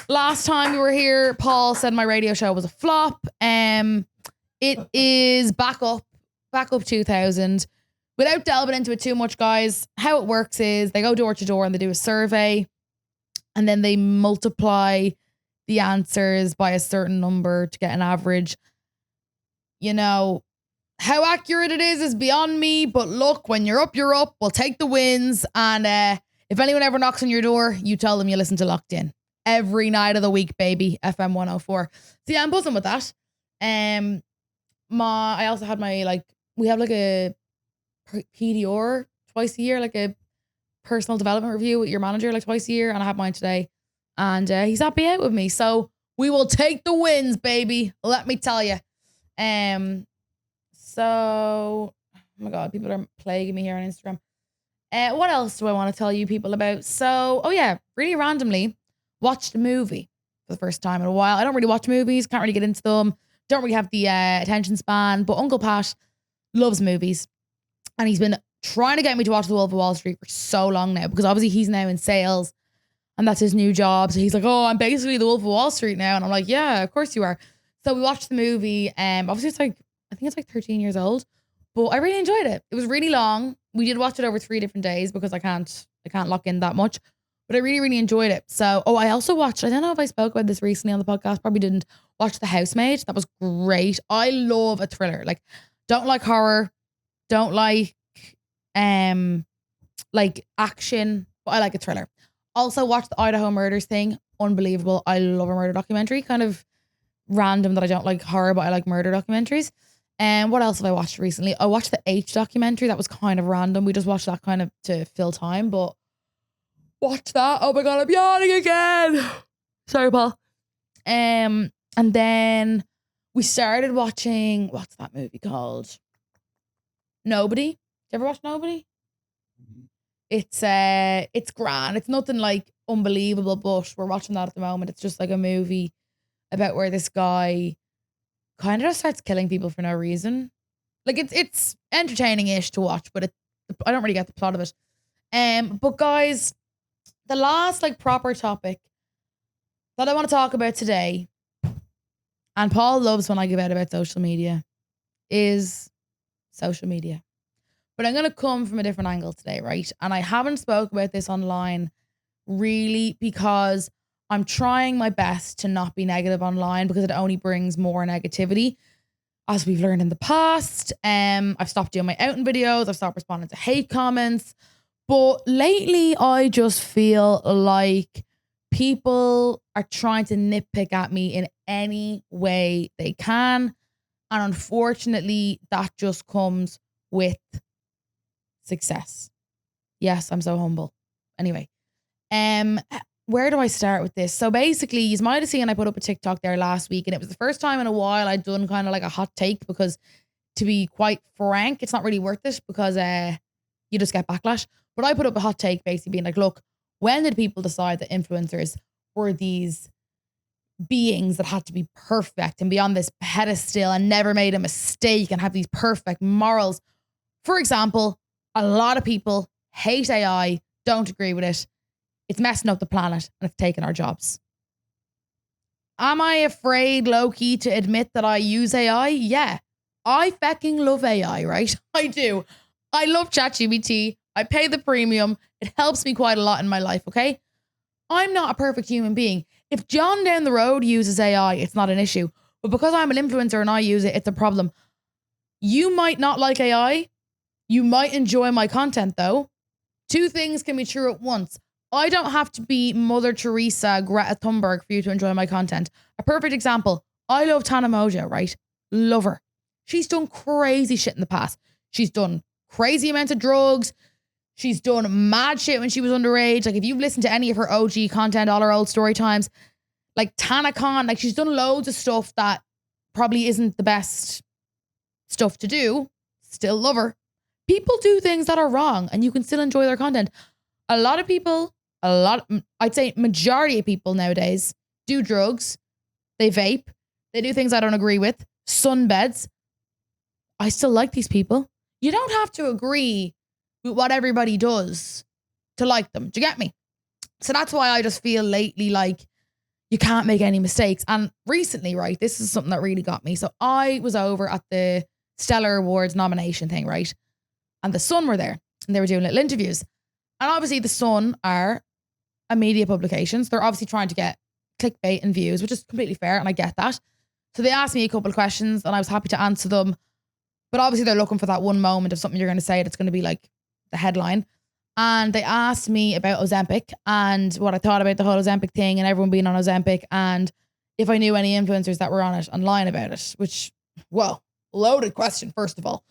Last time we were here, Paul said my radio show was a flop. It is back up 2000. Without delving into it too much, guys, how it works is they go door to door and they do a survey, and then they multiply the answers by a certain number to get an average. You know, how accurate it is beyond me, but look, when you're up, you're up. We'll take the wins, and if anyone ever knocks on your door, you tell them you listen to Locked In every night of the week, baby. FM 104. So yeah, I'm buzzing with that. I also had we have like a PDR twice a year, like a personal development review with your manager like twice a year, and I had mine today, and he's happy out with me. So we will take the wins, baby. Let me tell you. So, oh my God, people are plaguing me here on Instagram. What else do I want to tell you people about? So, oh yeah, really randomly watched a movie for the first time in a while. I don't really watch movies, can't really get into them, don't really have the attention span, but Uncle Pat loves movies, and he's been trying to get me to watch The Wolf of Wall Street for so long now, because obviously he's now in sales and that's his new job. So he's like, oh, I'm basically the Wolf of Wall Street now. And I'm like, yeah, of course you are. So we watched the movie. Obviously I think it's like 13 years old, but I really enjoyed it. It was really long. We did watch it over 3 different days because I can't lock in that much, but I really, really enjoyed it. So, I also watched, I don't know if I spoke about this recently on the podcast, probably didn't, watch The Housemaid. That was great. I love a thriller. Like, don't like horror, don't like action, but I like a thriller. Also watched the Idaho murders thing. Unbelievable. I love a murder documentary. Kind of random that I don't like horror, but I like murder documentaries. And what else have I watched recently? I watched the H documentary. That was kind of random. We just watched that kind of to fill time, but watch that. Oh my God, I'm yawning again. Sorry, Paul. And then we started watching, what's that movie called? Nobody. Did you ever watch Nobody? It's grand. It's nothing like unbelievable, but we're watching that at the moment. It's just like a movie about where this guy kind of just starts killing people for no reason. Like it's entertaining-ish to watch, but I don't really get the plot of it. But guys, the last proper topic that I want to talk about today, and Paul loves when I give out about social media, is social media. But I'm going to come from a different angle today, right? And I haven't spoke about this online really because I'm trying my best to not be negative online, because it only brings more negativity. As we've learned in the past, I've stopped doing my outing videos. I've stopped responding to hate comments. But lately, I just feel like people are trying to nitpick at me in any way they can. And unfortunately, that just comes with success. Yes, I'm so humble. Anyway, where do I start with this? So basically, you might have seen I put up a TikTok there last week, and it was the first time in a while I'd done kind of like a hot take, because to be quite frank, it's not really worth it, because you just get backlash. But I put up a hot take basically being like, look, when did people decide that influencers were these beings that had to be perfect and be on this pedestal and never made a mistake and have these perfect morals? For example, a lot of people hate AI, don't agree with it. It's messing up the planet and it's taking our jobs. Am I afraid, low-key, to admit that I use AI? Yeah. I fucking love AI, right? I do. I love ChatGPT. I pay the premium. It helps me quite a lot in my life, okay? I'm not a perfect human being. If John down the road uses AI, it's not an issue. But because I'm an influencer and I use it, it's a problem. You might not like AI. You might enjoy my content, though. 2 things can be true at once. I don't have to be Mother Teresa, Greta Thunberg for you to enjoy my content. A perfect example. I love Tana Mojo, right? Love her. She's done crazy shit in the past. She's done crazy amounts of drugs. She's done mad shit when she was underage. Like, if you've listened to any of her OG content, all her old story times, like TanaCon, like she's done loads of stuff that probably isn't the best stuff to do. Still love her. People do things that are wrong and you can still enjoy their content. A lot of people, I'd say majority of people nowadays do drugs. They vape. They do things I don't agree with. Sunbeds. I still like these people. You don't have to agree with what everybody does to like them. Do you get me? So that's why I just feel lately like you can't make any mistakes. And recently, right, this is something that really got me. So I was over at the Stellar Awards nomination thing, right? And the Sun were there and they were doing little interviews. And obviously the Sun are a media publication. So they're obviously trying to get clickbait and views, which is completely fair. And I get that. So they asked me a couple of questions and I was happy to answer them. But obviously they're looking for that one moment of something you're going to say that's going to be like the headline. And they asked me about Ozempic and what I thought about the whole Ozempic thing and everyone being on Ozempic and if I knew any influencers that were on it and lying about it, which, well, loaded question, first of all.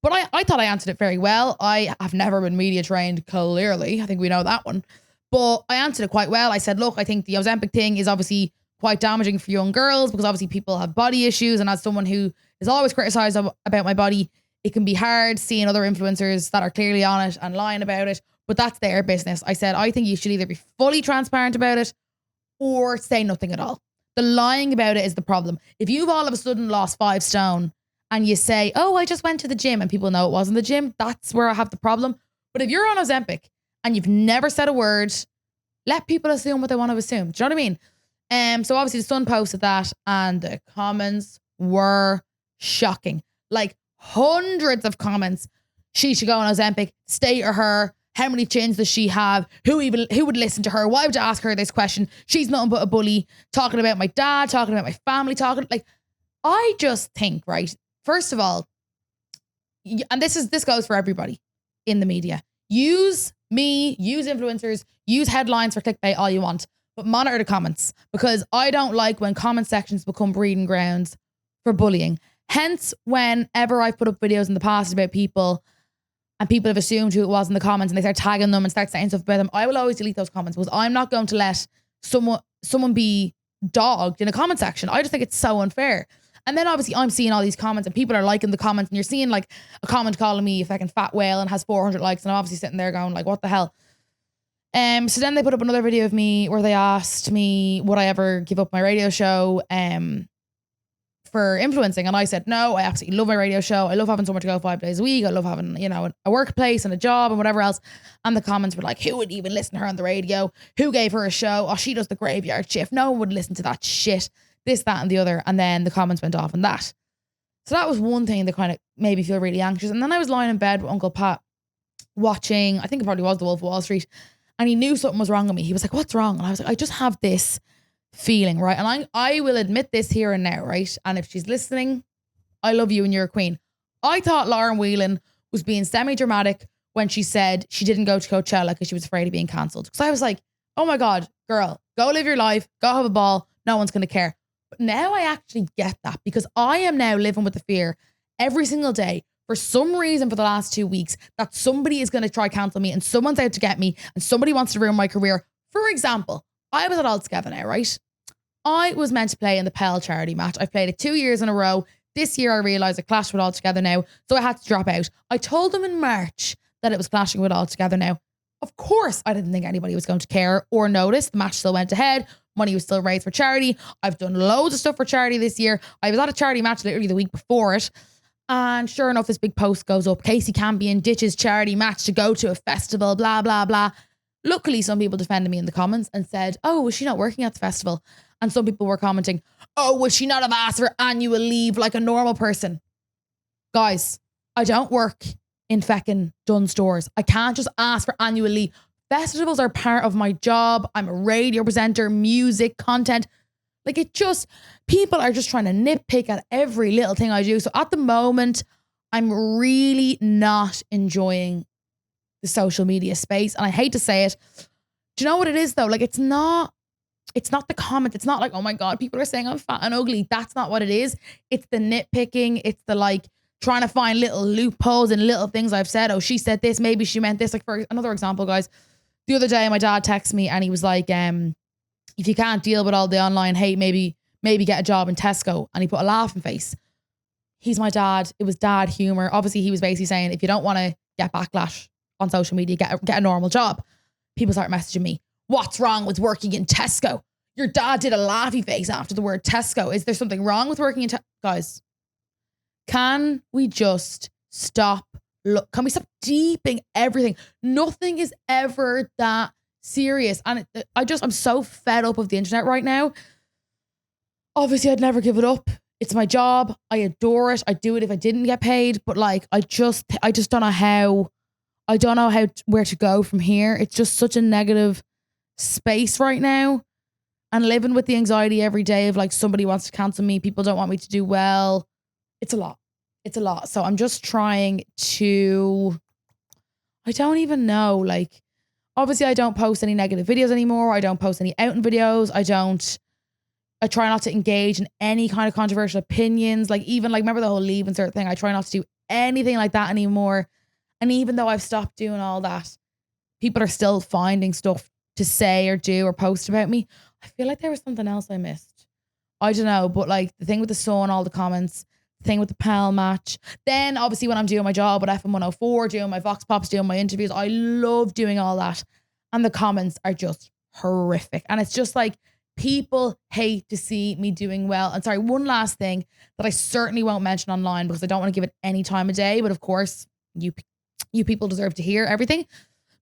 But I thought I answered it very well. I have never been media trained, clearly. I think we know that one. But I answered it quite well. I said, look, I think the Ozempic thing is obviously quite damaging for young girls because obviously people have body issues. And as someone who is always criticized about my body, it can be hard seeing other influencers that are clearly on it and lying about it. But that's their business. I said, I think you should either be fully transparent about it or say nothing at all. The lying about it is the problem. If you've all of a sudden lost 5 stone and you say, oh, I just went to the gym and people know it wasn't the gym, that's where I have the problem. But if you're on Ozempic and you've never said a word, let people assume what they want to assume. Do you know what I mean? So obviously the Sun posted that and the comments were shocking. Like hundreds of comments. She should go on Ozempic, stay or her. How many chins does she have? Who would listen to her? Why would you ask her this question? She's nothing but a bully. Talking about my dad, talking about my family, I just think, right? First of all, and this goes for everybody in the media. Use me, use influencers, use headlines for clickbait all you want, but monitor the comments because I don't like when comment sections become breeding grounds for bullying. Hence, whenever I've put up videos in the past about people and people have assumed who it was in the comments and they start tagging them and start saying stuff about them, I will always delete those comments because I'm not going to let someone be dogged in a comment section. I just think it's so unfair. And then obviously I'm seeing all these comments and people are liking the comments and you're seeing like a comment calling me a fucking fat whale and has 400 likes and I'm obviously sitting there going like, what the hell? So then they put up another video of me where they asked me would I ever give up my radio show for influencing, and I said no. I absolutely love my radio show. I love having somewhere to go 5 days a week. I love having, you know, a workplace and a job and whatever else. And the comments were like, who would even listen to her on the radio? Who gave her a show? Oh, she does the graveyard shift. No one would listen to that shit. This, that, and the other. And then the comments went off on that. So that was one thing that kind of made me feel really anxious. And then I was lying in bed with Uncle Pat watching, I think it probably was The Wolf of Wall Street, and he knew something was wrong with me. He was like, what's wrong? And I was like, I just have this feeling, right? And I will admit this here and now, right? And if she's listening, I love you and you're a queen. I thought Lauren Whelan was being semi-dramatic when she said she didn't go to Coachella because she was afraid of being cancelled. Because I was like, oh my God, girl, go live your life, go have a ball, no one's going to care. But now I actually get that because I am now living with the fear every single day for some reason for the last 2 weeks that somebody is going to try cancel me and someone's out to get me and somebody wants to ruin my career. For example, I was at All Together now, right? I was meant to play in the Pell charity match. I've played it 2 years in a row. This year I realised I clashed with All Together Now, so I had to drop out. I told them in March that it was clashing with All Together Now. Of course, I didn't think anybody was going to care or notice. The match still went ahead. Money was still raised for charity. I've done loads of stuff for charity this year. I was at a charity match literally the week before it. And sure enough, this big post goes up. Kasey Campion ditches charity match to go to a festival, blah, blah, blah. Luckily, some people defended me in the comments and said, oh, was she not working at the festival? And some people were commenting, oh, would she not have asked for annual leave like a normal person? Guys, I don't work in feckin' done stores. I can't just ask for annual leave. Festivals are part of my job. I'm a radio presenter, music, content. Like people are just trying to nitpick at every little thing I do. So at the moment, I'm really not enjoying the social media space. And I hate to say it. Do you know what it is though? Like it's not the comment. It's not like, oh my God, people are saying I'm fat and ugly. That's not what it is. It's the nitpicking. It's the like trying to find little loopholes and little things I've said. Oh, she said this. Maybe she meant this. Like for another example, guys, the other day my dad texted me and he was like, if you can't deal with all the online hate, maybe get a job in Tesco. And he put a laughing face. He's my dad. It was dad humor. Obviously, he was basically saying, if you don't want to get backlash on social media, get a normal job. People start messaging me. What's wrong with working in Tesco? Your dad did a laughy face after the word Tesco. Is there something wrong with working in Tesco? Guys, can we just stop look, can we stop deeping everything? Nothing is ever that serious. And I'm so fed up of the internet right now. Obviously, I'd never give it up. It's my job. I adore it. I'd do it if I didn't get paid. But like, I just don't know how, where to go from here. It's just such a negative space right now. And living with the anxiety every day of like, somebody wants to cancel me. People don't want me to do well. It's a lot. It's a lot. So I'm just trying to, I don't even know. Like, obviously I don't post any negative videos anymore. I don't post any outing videos. I try not to engage in any kind of controversial opinions. Like even like, remember the whole leave insert thing? I try not to do anything like that anymore. And even though I've stopped doing all that, people are still finding stuff to say or do or post about me. I feel like there was something else I missed. I don't know, but like the thing with the sun, all the comments, the thing with the PAL match. Then obviously when I'm doing my job at FM 104, doing my Vox Pops, doing my interviews, I love doing all that. And the comments are just horrific. And it's just like, people hate to see me doing well. And sorry, one last thing that I certainly won't mention online because I don't want to give it any time of day. But of course, you people deserve to hear everything.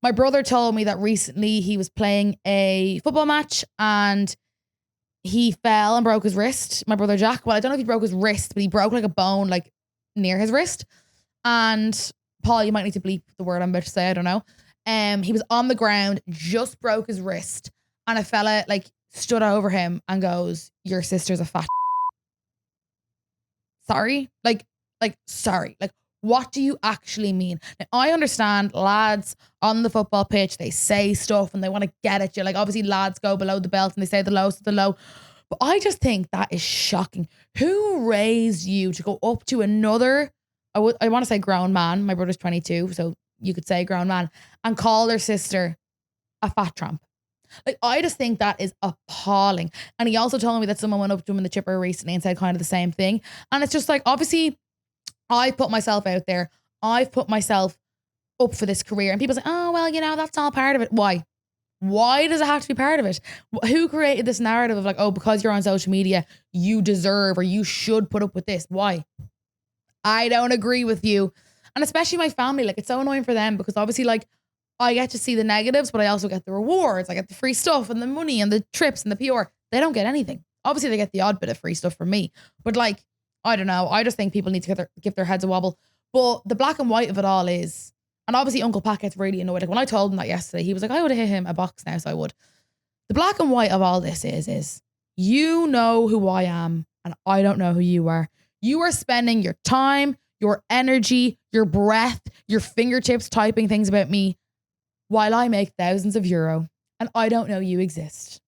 My brother told me that recently he was playing a football match and he fell and broke his wrist. My brother Jack. Well, I don't know if he broke his wrist, but he broke like a bone like near his wrist. And Paul, you might need to bleep the word I'm about to say. I don't know. He was on the ground, just broke his wrist, and a fella like stood over him and goes, "Your sister's a fat." Sorry? Like, sorry. Like, what do you actually mean? Now, I understand lads on the football pitch, they say stuff and they want to get at you. Like, obviously, lads go below the belt and they say the lowest of the low. But I just think that is shocking. Who raised you to go up to another, I want to say grown man, my brother's 22, so you could say grown man, and call their sister a fat tramp? Like, I just think that is appalling. And he also told me that someone went up to him in the chipper recently and said kind of the same thing. And it's just like, obviously, I put myself out there. I've put myself up for this career. And people say, oh, well, you know, that's all part of it. Why? Why does it have to be part of it? Who created this narrative of like, oh, because you're on social media, you deserve or you should put up with this? Why? I don't agree with you. And especially my family, like, it's so annoying for them because obviously, like, I get to see the negatives, but I also get the rewards. I get the free stuff and the money and the trips and the PR. They don't get anything. Obviously, they get the odd bit of free stuff from me. But like, I don't know. I just think people need to give their heads a wobble. But the black and white of it all is, and obviously Uncle Pat gets really annoyed. Like when I told him that yesterday, he was like, I would have hit him a box now, so I would. The black and white of all this is you know who I am and I don't know who you are. You are spending your time, your energy, your breath, your fingertips typing things about me while I make thousands of euro and I don't know you exist.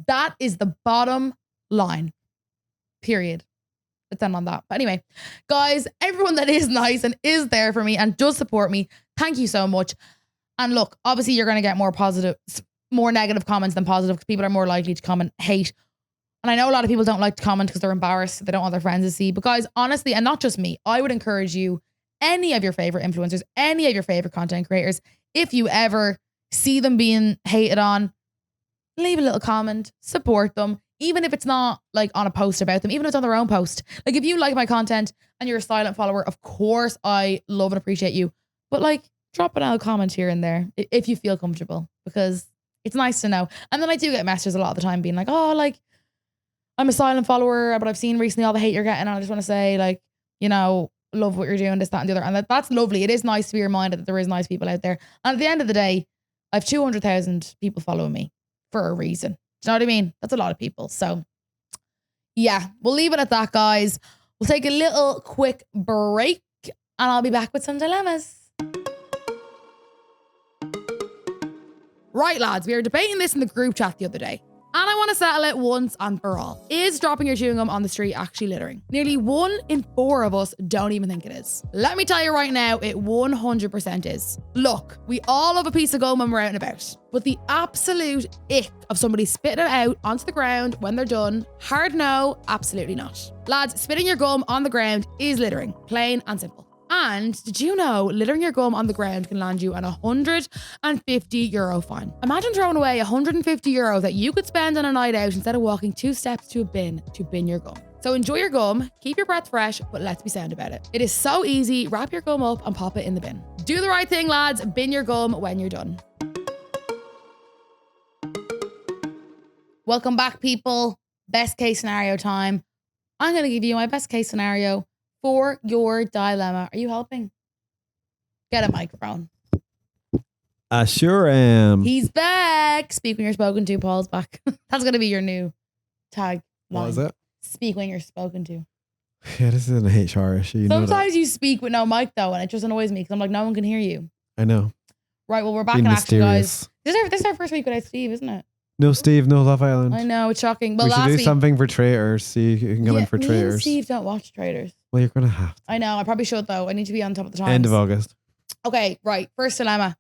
That is the bottom line. Period. Let's end on that. But anyway, guys, everyone that is nice and is there for me and does support me, thank you so much. And look, obviously you're going to get more negative comments than positive because people are more likely to comment hate. And I know a lot of people don't like to comment because they're embarrassed. They don't want their friends to see. But guys, honestly, and not just me, I would encourage you, any of your favorite influencers, any of your favorite content creators, if you ever see them being hated on, leave a little comment, support them, even if it's not like on a post about them, even if it's on their own post. Like if you like my content and you're a silent follower, of course I love and appreciate you. But like drop an old comment here and there if you feel comfortable because it's nice to know. And then I do get messages a lot of the time being like, oh, like I'm a silent follower, but I've seen recently all the hate you're getting. And I just want to say like, you know, love what you're doing, this, that, and the other. And that's lovely. It is nice to be reminded that there is nice people out there. And at the end of the day, I have 200,000 people following me for a reason. Do you know what I mean? That's a lot of people. So yeah, we'll leave it at that, guys. We'll take a little quick break and I'll be back with some dilemmas. Right, lads, we were debating this in the group chat the other day. And I want to settle it once and for all. Is dropping your chewing gum on the street actually littering? Nearly 1 in 4 of us don't even think it is. Let me tell you right now, it 100% is. Look, we all love a piece of gum when we're out and about. But the absolute ick of somebody spitting it out onto the ground when they're done, hard no, absolutely not. Lads, spitting your gum on the ground is littering, plain and simple. And did you know littering your gum on the ground can land you an €150 fine? Imagine throwing away €150 that you could spend on a night out instead of walking 2 steps to a bin to bin your gum. So enjoy your gum, keep your breath fresh, but let's be sound about it. It is so easy. Wrap your gum up and pop it in the bin. Do the right thing, lads. Bin your gum when you're done. Welcome back, people. Best case scenario time. I'm going to give you my best case scenario for your dilemma. Are you helping? Get a microphone. I sure am. He's back. Speak when you're spoken to. Paul's back. That's going to be your new tag line. What is it? Speak when you're spoken to. Yeah, this is an HR issue. Sometimes you speak with no mic though, and it just annoys me because I'm like, no one can hear you. I know. Right, well, we're back Being in action, mysterious. guys. This is our first week without Steve, isn't it? No Steve, no Love Island. I know, it's shocking. But we should last do week, something for traitors. See who can come in for me and traitors. Steve don't watch Traitors. Well, you're going to have to. I know, I probably should though. I need to be on top of the times. End of August. Okay, right. First dilemma.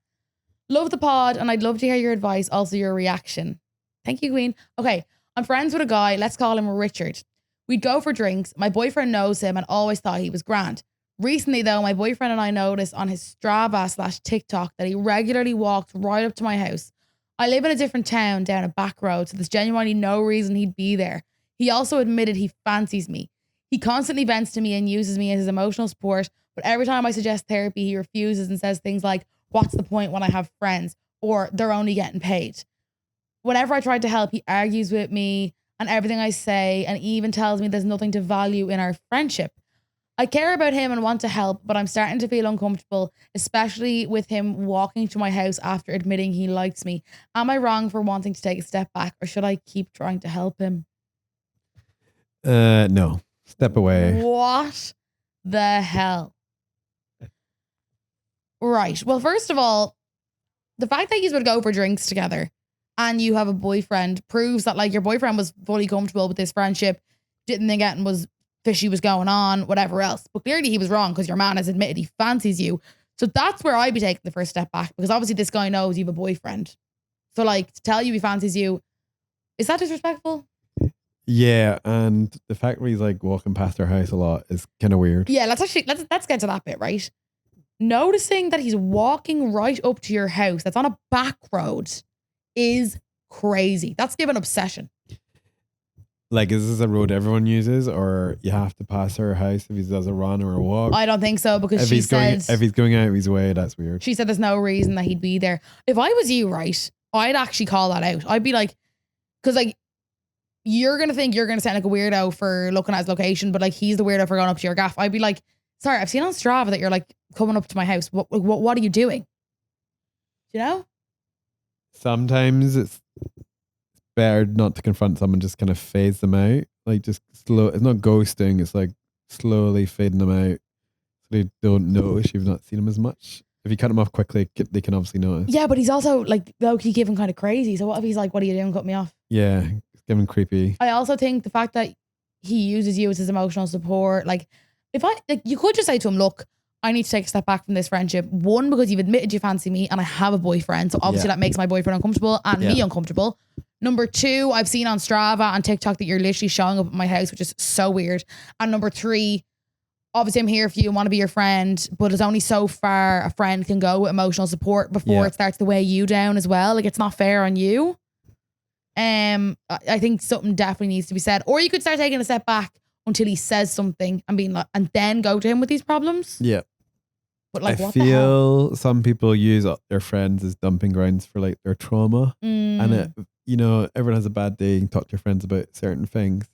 Love the pod, and I'd love to hear your advice, also your reaction. Thank you, Queen. Okay, I'm friends with a guy. Let's call him Richard. We'd go for drinks. My boyfriend knows him and always thought he was grand. Recently, though, my boyfriend and I noticed on his Strava/TikTok that he regularly walked right up to my house. I live in a different town down a back road, so there's genuinely no reason he'd be there. He also admitted he fancies me. He constantly vents to me and uses me as his emotional support, but every time I suggest therapy, he refuses and says things like, what's the point when I have friends? Or they're only getting paid. Whenever I try to help, he argues with me and everything I say, and even tells me there's nothing to value in our friendship. I care about him and want to help, but I'm starting to feel uncomfortable, especially with him walking to my house after admitting he likes me. Am I wrong for wanting to take a step back, or should I keep trying to help him? No. Step away. What the hell? Right. Well, first of all, the fact that you would go for drinks together and you have a boyfriend proves that like your boyfriend was fully comfortable with this friendship, didn't think anything was fishy was going on, whatever else. But clearly he was wrong because your man has admitted he fancies you. So that's where I'd be taking the first step back, because obviously this guy knows you have a boyfriend. So like to tell you he fancies you, is that disrespectful? Yeah, and the fact that he's like walking past our house a lot is kind of weird. Yeah, let's get to that bit, right? Noticing that he's walking right up to your house that's on a back road is crazy. That's given obsession. Like, is this a road everyone uses, or you have to pass her house if he does a run or a walk? I don't think so, because if he's going out of his way, that's weird. She said there's no reason that he'd be there. If I was you, right, I'd actually call that out. I'd be like, because like, you're going to think you're going to sound like a weirdo for looking at his location, but like he's the weirdo for going up to your gaff. I'd be like, sorry, I've seen on Strava that you're like coming up to my house. What are you doing? You know? Sometimes it's better not to confront someone, just kind of phase them out. Like just slow. It's not ghosting. It's like slowly fading them out so they don't notice you've not seen them as much. If you cut them off quickly, they can obviously notice. Yeah, but he's also like low-key giving kind of crazy. So what if he's like, what are you doing? Cut me off. Yeah, it's giving creepy. I also think the fact that he uses you as his emotional support, like if I, like you could just say to him, look, I need to take a step back from this friendship. One, because you've admitted you fancy me and I have a boyfriend. So obviously that makes my boyfriend uncomfortable and me uncomfortable. Number two, I've seen on Strava and TikTok that you're literally showing up at my house, which is so weird. And number three, obviously I'm here for you and want to be your friend, but it's only so far a friend can go with emotional support before it starts to weigh you down as well. Like it's not fair on you. I think something definitely needs to be said. Or you could start taking a step back until he says something and being like, and then go to him with these problems. Yeah. But like, I what the hell? feel some people use their friends as dumping grounds for like their trauma. And it, you know, everyone has a bad day and talk to your friends about certain things,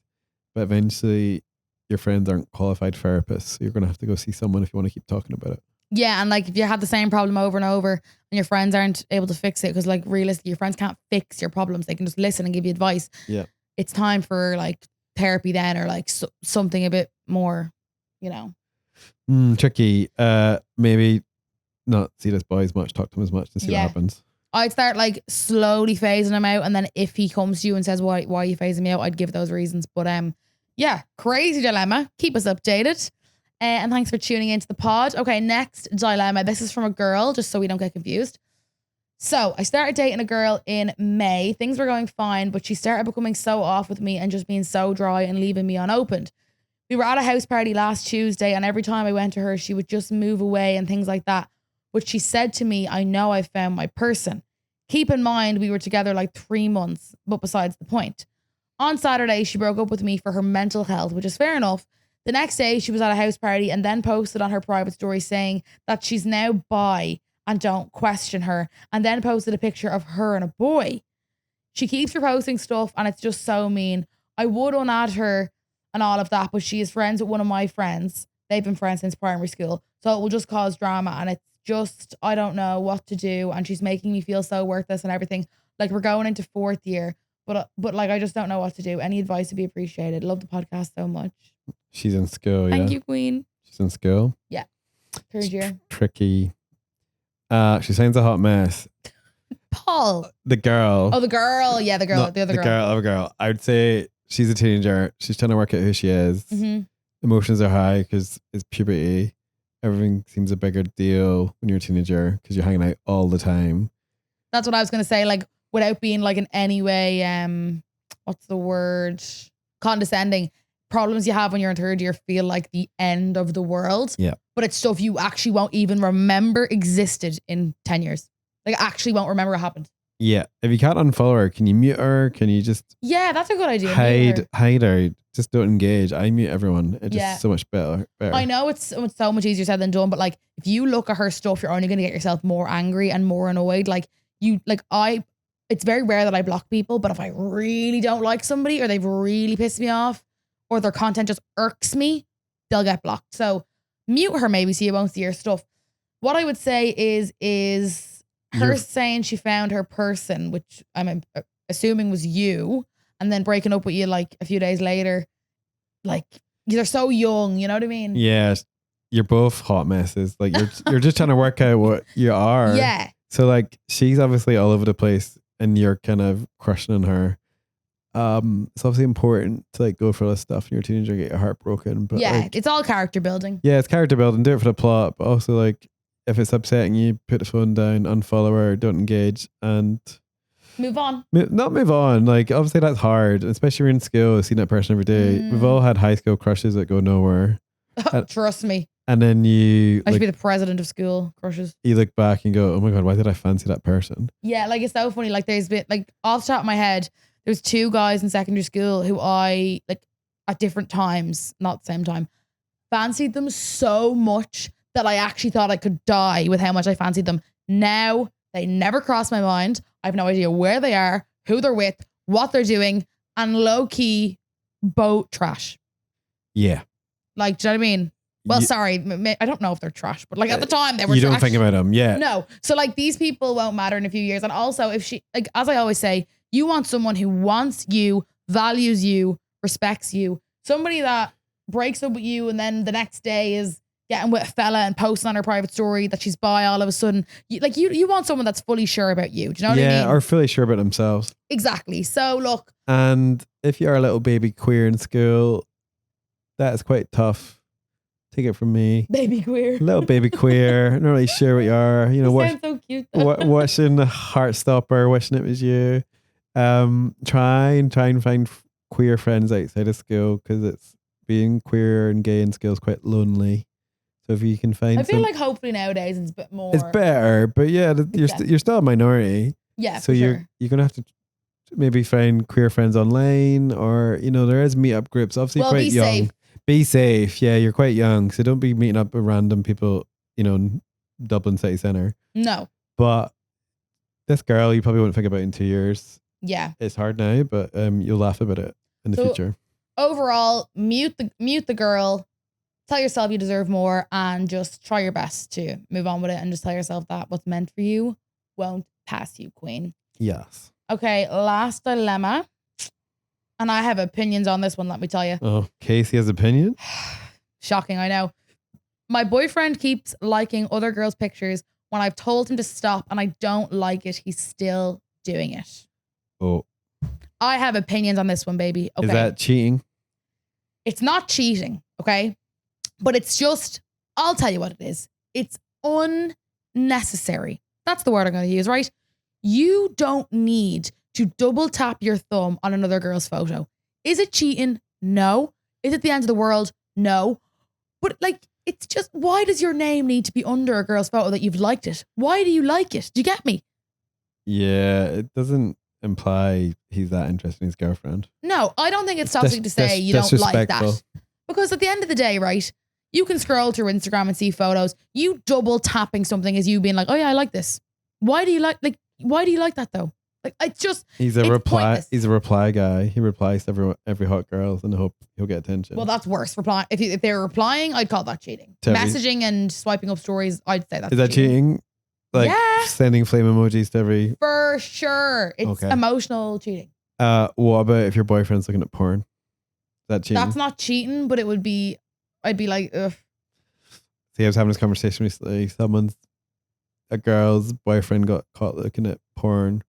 but eventually your friends aren't qualified therapists. So you're going to have to go see someone if you want to keep talking about it. Yeah. And like, if you had the same problem over and over and your friends aren't able to fix it, because like realistically, your friends can't fix your problems. They can just listen and give you advice. Yeah. It's time for like therapy then, or like something a bit more, you know. Tricky. Maybe not see this boy as much, talk to him as much, and see what happens. I'd start like slowly phasing him out, and then if he comes to you and says, why are you phasing me out, I'd give those reasons. But yeah, crazy dilemma. Keep us updated. And thanks for tuning into the pod. Okay, next dilemma. This is from a girl, just so we don't get confused. So I started dating a girl in May. Things were going fine, but she started becoming so off with me and just being so dry and leaving me unopened. We were at a house party last Tuesday, and every time I went to her, she would just move away and things like that. But she said to me, I know I found my person. Keep in mind, we were together like 3 months, but besides the point. On Saturday, she broke up with me for her mental health, which is fair enough. The next day, she was at a house party and then posted on her private story saying that she's now bi and don't question her, and then posted a picture of her and a boy. She keeps reposting stuff and it's just so mean. I would unadd her and all of that, but she is friends with one of my friends. They've been friends since primary school. So it will just cause drama, and it's just, I don't know what to do. And she's making me feel so worthless and everything. Like, we're going into 4th year, but like, I just don't know what to do. Any advice would be appreciated. Love the podcast so much. She's in school, yeah. Thank you, Queen. She's in school. Yeah. 3rd year. Tricky. She sounds a hot mess. Paul. The girl. Oh, the girl. Yeah, the girl. Not the other girl. The other girl. I would say she's a teenager. She's trying to work out who she is. Mm-hmm. Emotions are high because it's puberty. Everything seems a bigger deal when you're a teenager because you're hanging out all the time. That's what I was going to say. Like, without being like in any way, what's the word? Condescending. Problems you have when you're in 3rd year feel like the end of the world. Yeah. But it's stuff you actually won't even remember existed in 10 years. Like, actually won't remember what happened. Yeah. If you can't unfollow her, can you mute her? Can you just Yeah, that's a good idea. hide her? Just don't engage. I mute everyone. It's just so much better. I know it's so much easier said than done, but like, if you look at her stuff, you're only going to get yourself more angry and more annoyed. It's very rare that I block people, but if I really don't like somebody or they've really pissed me off or their content just irks me, they'll get blocked. So mute her maybe so you won't see her stuff. What I would say is her saying she found her person, which I'm assuming was you, and then breaking up with you like a few days later. Like, you're so young, you know what I mean? Yeah, you're both hot messes. Like, you're just trying to work out what you are. Yeah. So like, she's obviously all over the place and you're kind of crushing on her. It's obviously important to like go for this stuff when you're a teenager, get your heart broken. But yeah, like, it's all character building. Yeah, it's character building. Do it for the plot, but also like, if it's upsetting you, put the phone down, unfollow her, don't engage, and move on. Not move on. Like, obviously that's hard, especially when you're in school, seeing that person every day. We've all had high school crushes that go nowhere. Trust me. And then I should be the president of school crushes. You look back and go, oh my God, why did I fancy that person? Yeah, like, it's so funny. Like, there's been, like, off the top of my head, there's 2 guys in secondary school who I, like, at different times, not the same time, fancied them so much that I actually thought I could die with how much I fancied them. Now, they never cross my mind. I have no idea where they are, who they're with, what they're doing, and low-key, boat trash. Yeah. Like, do you know what I mean? Well, sorry, I don't know if they're trash, but like, at the time they were You trash. don't think about them, yeah. No. So like, these people won't matter in a few years. And also, if she, like, as I always say, you want someone who wants you, values you, respects you. Somebody that breaks up with you and then the next day is getting with a fella and posting on her private story that she's bi all of a sudden. You want someone that's fully sure about you. Do you know what I mean? Yeah, or fully sure about themselves. Exactly. So look. And if you're a little baby queer in school, that is quite tough. Take it from me. Baby queer. Little baby queer. Not really sure what you are. You know, sounds so cute. Watching the Heartstopper, wishing it was you. Try and find queer friends outside of school, because it's being queer and gay in school is quite lonely. So if you can find, I feel like hopefully nowadays it's a bit more. It's better, but yeah, you're still a minority. Yeah. So you're gonna have to maybe find queer friends online, or there is meetup groups. Obviously, quite young. Safe. Be safe. Yeah, you're quite young, so don't be meeting up with random people. In Dublin city centre. No. But this girl, you probably won't think about in 2 years. Yeah. It's hard now, but you'll laugh about it in the future. Overall, mute the girl. Tell yourself you deserve more, and just try your best to move on with it, and just tell yourself that what's meant for you won't pass you, queen. Yes. Okay, last dilemma. And I have opinions on this one, let me tell you. Oh, Kasey has opinion? Shocking, I know. My boyfriend keeps liking other girls' pictures when I've told him to stop, and I don't like it. He's still doing it. Oh. I have opinions on this one, baby. Okay. Is that cheating? It's not cheating, okay? But it's just, I'll tell you what it is. It's unnecessary. That's the word I'm going to use, right? You don't need to double tap your thumb on another girl's photo. Is it cheating? No. Is it the end of the world? No. But like, it's just, why does your name need to be under a girl's photo that you've liked it? Why do you like it? Do you get me? Yeah, it doesn't. imply he's that interested in his girlfriend. No, I don't think it's toxic to say you don't like that. Because at the end of the day, right, you can scroll through Instagram and see photos. You double tapping something as you being like, oh yeah, I like this. Why do you like that though? Like, it's just, he's a reply. Pointless. He's a reply guy. He replies to every hot girl and hope he'll get attention. Well, that's worse. Reply if they're replying, I'd call that cheating. Messaging and swiping up stories, I'd say that's. Is that cheating? Like sending flame emojis to every. For sure, it's emotional cheating. What about if your boyfriend's looking at porn? Is that cheating? That's not cheating, but it would be. I'd be like, ugh. See, I was having this conversation recently. A girl's boyfriend got caught looking at porn.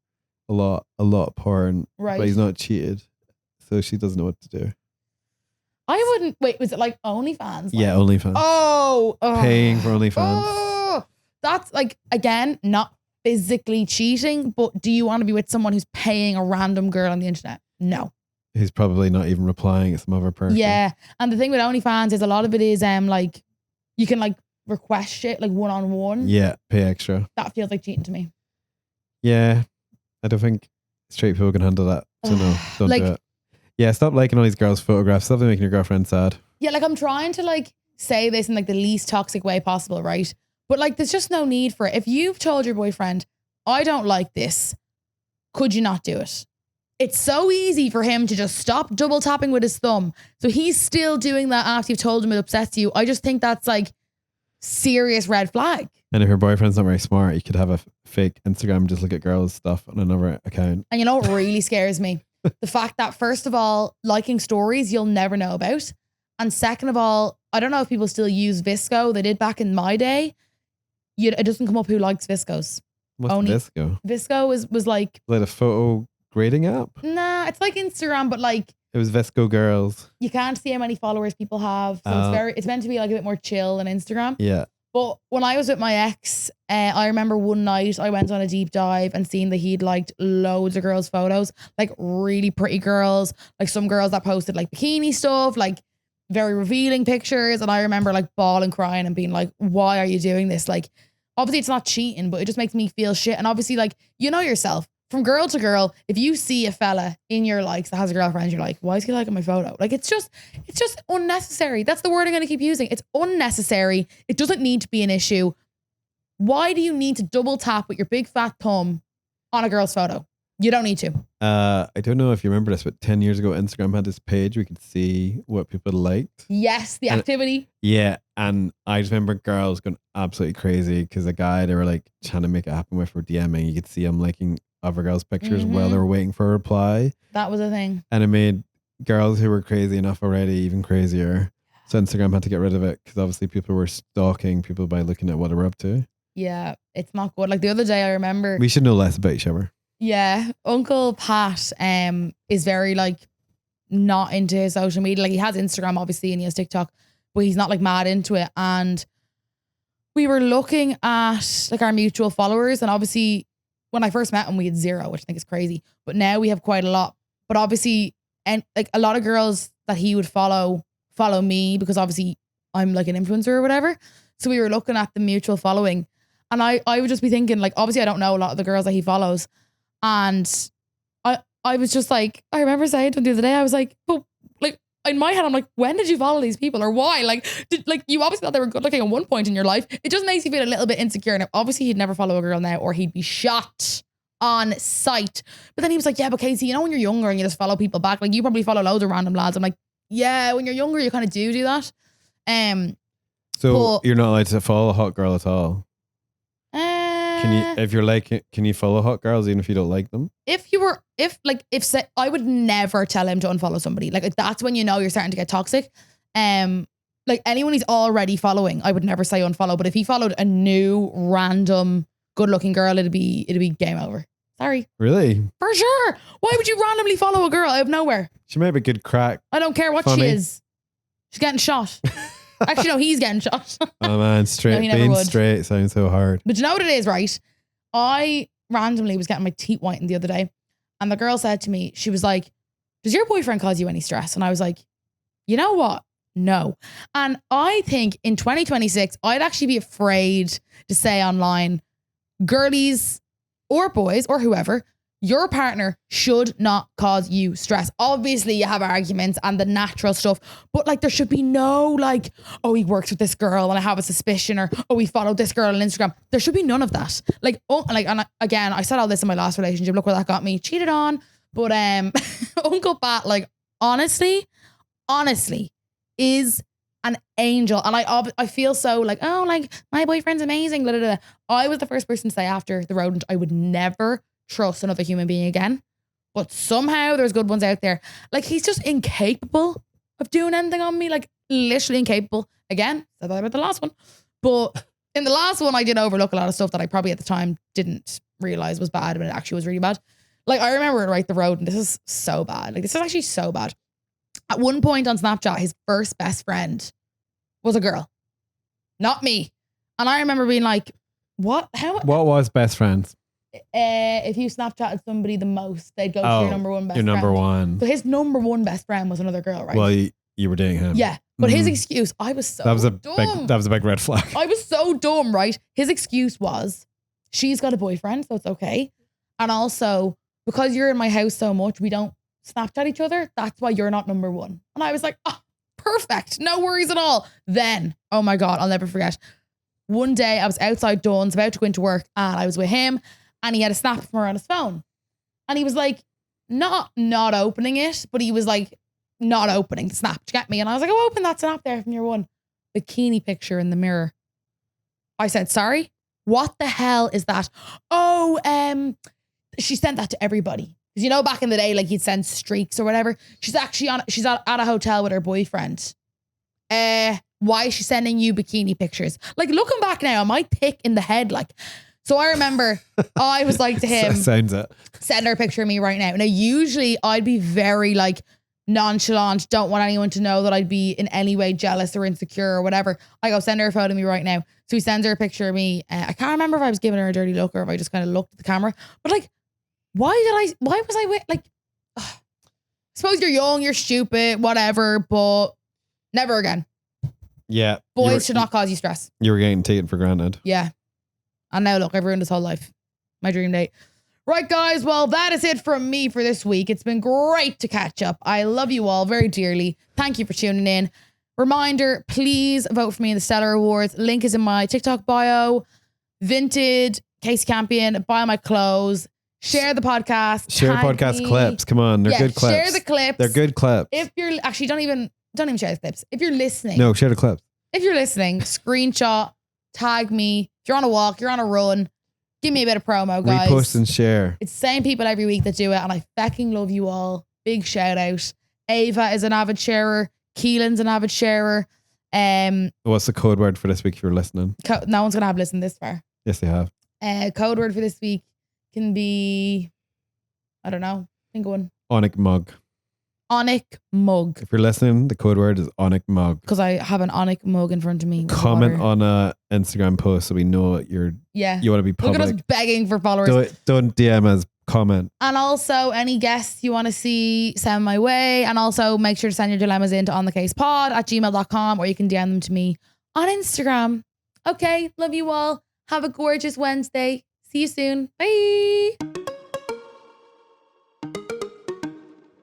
A lot of porn, right? But he's not cheated, so she doesn't know what to do. I wouldn't. Wait, was it like OnlyFans? Like? Yeah, OnlyFans. Oh, paying for OnlyFans. Oh, that's like, again, not physically cheating, but do you want to be with someone who's paying a random girl on the internet? No. Who's probably not even replying at some other person. Yeah, and the thing with OnlyFans is a lot of it is like you can like request shit like one-on-one. Yeah, pay extra. That feels like cheating to me. Yeah. I don't think straight people can handle that. So no, don't do it. Yeah, stop liking all these girls' photographs. Stop making your girlfriend sad. Yeah, like I'm trying to like say this in like the least toxic way possible, right? But like there's just no need for it. If you've told your boyfriend, I don't like this, could you not do it? It's so easy for him to just stop double tapping with his thumb. So he's still doing that after you've told him it upsets you. I just think that's like serious red flag. And if your boyfriend's not very smart, you could have a fake Instagram and just look at girls' stuff on another account. And you know what really scares me? The fact that, first of all, liking stories you'll never know about. And second of all, I don't know if people still use Visco. They did back in my day. It doesn't come up who likes Viscos. What's Visco? Visco was like a photo grading app? Nah, it's like Instagram, but like it was Visco girls. You can't see how many followers people have. So it's meant to be like a bit more chill than Instagram. Yeah. But when I was with my ex, I remember one night I went on a deep dive and seen that he'd liked loads of girls' photos, like really pretty girls, like some girls that posted like bikini stuff, like very revealing pictures. And I remember like bawling, crying and being like, why are you doing this? Like, obviously it's not cheating, but it just makes me feel shit. And obviously, like, you know yourself, from girl to girl, if you see a fella in your likes that has a girlfriend, you're like, why is he liking my photo? Like, it's just unnecessary. That's the word I'm going to keep using. It's unnecessary. It doesn't need to be an issue. Why do you need to double tap with your big fat thumb on a girl's photo? You don't need to. I don't know if you remember this, but 10 years ago, Instagram had this page we could see what people liked. Yes, the activity. Yeah, and I just remember girls going absolutely crazy because the guy they were like trying to make it happen with for DMing. You could see him liking other girls' pictures while they were waiting for a reply. That was a thing. And it made girls who were crazy enough already even crazier. So Instagram had to get rid of it because obviously people were stalking people by looking at what they were up to. Yeah, it's not good. Like the other day I remember. We should know less about each other. Yeah, Uncle Pat is very like not into his social media. Like he has Instagram obviously and he has TikTok, but he's not like mad into it. And we were looking at like our mutual followers, and obviously when I first met him we had 0, which I think is crazy. But now we have quite a lot. But obviously, and like a lot of girls that he would follow me because obviously I'm like an influencer or whatever. So we were looking at the mutual following, and I would just be thinking like, obviously I don't know a lot of the girls that he follows. And I was just like, I remember saying to him the other day, I was like, but like in my head, I'm like, when did you follow these people or why? Like, you obviously thought they were good looking at one point in your life. It just makes you feel a little bit insecure. And obviously he'd never follow a girl now or he'd be shot on sight. But then he was like, yeah, but Kasey, you know, when you're younger and you just follow people back, like you probably follow loads of random lads. I'm like, yeah, when you're younger, you kind of do that. So you're not allowed to follow a hot girl at all? If you're like, can you follow hot girls even if you don't like them? I would never tell him to unfollow somebody. Like that's when you know you're starting to get toxic. Like anyone he's already following, I would never say unfollow. But if he followed a new random good looking girl, it'd be game over. Sorry. Really? For sure. Why would you randomly follow a girl out of nowhere? She might be a good crack. I don't care what she is. She's getting shot. Actually, no, he's getting shot. Oh man, being straight sounds so hard. But you know what it is, right? I randomly was getting my teeth whitened the other day, and the girl said to me, she was like, does your boyfriend cause you any stress? And I was like, you know what? No. And I think in 2026, I'd actually be afraid to say online, girlies or boys or whoever, Your partner should not cause you stress. Obviously, you have arguments and the natural stuff, but like there should be no like, oh, he works with this girl and I have a suspicion, or oh, he followed this girl on Instagram. There should be none of that. Like, oh, like, and again, I said all this in my last relationship. Look where that got me. Cheated on. But Uncle Pat, like, honestly, is an angel. And I feel so like, oh, like my boyfriend's amazing. Blah, blah, blah. I was the first person to say after the rodent, I would never trust another human being again. But somehow there's good ones out there. Like, he's just incapable of doing anything on me. Like, literally incapable. Again, said that about the last one. But in the last one, I did overlook a lot of stuff that I probably at the time didn't realize was bad, but it actually was really bad. Like, I remember it, right, the road, and this is so bad. Like, this is actually so bad. At one point on Snapchat, his first best friend was a girl, not me. And I remember being like, what? How? What was best friends? If you Snapchatted somebody the most, they'd go to your number one best friend. Your number one. So his number one best friend was another girl, right? Well, you were dating him. Yeah. But his excuse, I was so dumb. That was a big red flag. I was so dumb, right? His excuse was, she's got a boyfriend, so it's okay. And also, because you're in my house so much, we don't Snapchat each other. That's why you're not number one. And I was like, oh, perfect. No worries at all. Then, oh my God, I'll never forget. One day I was outside Dawn's, about to go into work, and I was with him, and he had a snap from her on his phone. And he was like, not opening it, but he was like, not opening the snap. Do you get me? And I was like, oh, open that snap there from your one. Bikini picture in the mirror. I said, sorry? What the hell is that? Oh, she sent that to everybody. Because you know, back in the day, like he'd send streaks or whatever. She's actually at a hotel with her boyfriend. Why is she sending you bikini pictures? Like, looking back now, am I thick in the head? Like, so I remember I was like to him, sounds it. Send her a picture of me right now. Now, usually I'd be very like nonchalant, don't want anyone to know that I'd be in any way jealous or insecure or whatever. I go, send her a photo of me right now. So he sends her a picture of me. I can't remember if I was giving her a dirty look or if I just kind of looked at the camera. But like, why was I with, like, I suppose you're young, you're stupid, whatever, but never again. Yeah. Boys should not cause you stress. You were getting taken for granted. Yeah. And now look, I've ruined his whole life. My dream date. Right, guys. Well, that is it from me for this week. It's been great to catch up. I love you all very dearly. Thank you for tuning in. Reminder, please vote for me in the Stellar Awards. Link is in my TikTok bio. Vinted, Kasey Campion, buy my clothes. Share the podcast. Share podcast clips. Come on. They're good clips. Share the clips. They're good clips. If you're actually, don't even share the clips. If you're listening. No, share the clips. If you're listening, screenshot, tag me. If you're on a walk, you're on a run, give me a bit of promo, guys. Repost and share. It's the same people every week that do it, and I fucking love you all. Big shout out. Ava is an avid sharer. Keelan's an avid sharer. What's the code word for this week if you're listening? No one's going to have listened this far. Yes, they have. Code word for this week can be, I don't know. Think of one. Onic mug. Onic mug. If you're listening, the code word is Onic mug. Because I have an Onic mug in front of me. Comment on a Instagram post so we know you want to be public. Look at us begging for followers. Don't DM us, comment. And also, any guests you want to see, send my way. And also, make sure to send your dilemmas in to onthecasepod@gmail.com, or you can DM them to me on Instagram. Okay, love you all. Have a gorgeous Wednesday. See you soon. Bye.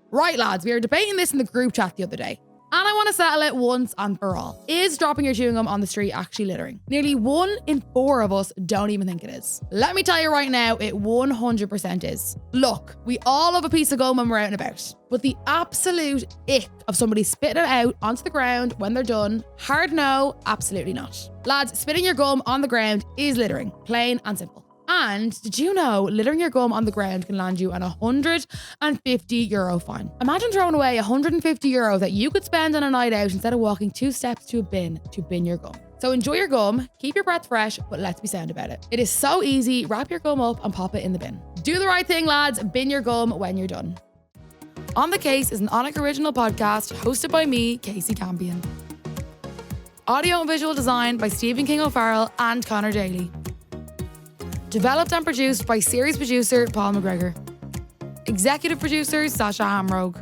Right, lads, we were debating this in the group chat the other day. And I want to settle it once and for all. Is dropping your chewing gum on the street actually littering? Nearly 1 in 4 of us don't even think it is. Let me tell you right now, it 100% is. Look, we all love a piece of gum when we're out and about. But the absolute ick of somebody spitting it out onto the ground when they're done, hard no, absolutely not. Lads, spitting your gum on the ground is littering. Plain and simple. And did you know littering your gum on the ground can land you an €150 fine? Imagine throwing away €150 that you could spend on a night out instead of walking 2 steps to a bin to bin your gum. So enjoy your gum, keep your breath fresh, but let's be sound about it. It is so easy. Wrap your gum up and pop it in the bin. Do the right thing, lads. Bin your gum when you're done. On the Case is an Onic original podcast hosted by me, Kasey Campion. Audio and visual design by Stephen King O'Farrell and Connor Daly. Developed and produced by series producer Paul McGregor. Executive producer Sasha Hamrogue.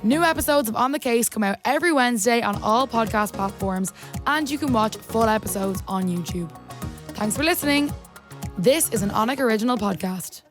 New episodes of On The Case come out every Wednesday on all podcast platforms, and you can watch full episodes on YouTube. Thanks for listening. This is an Onic original podcast.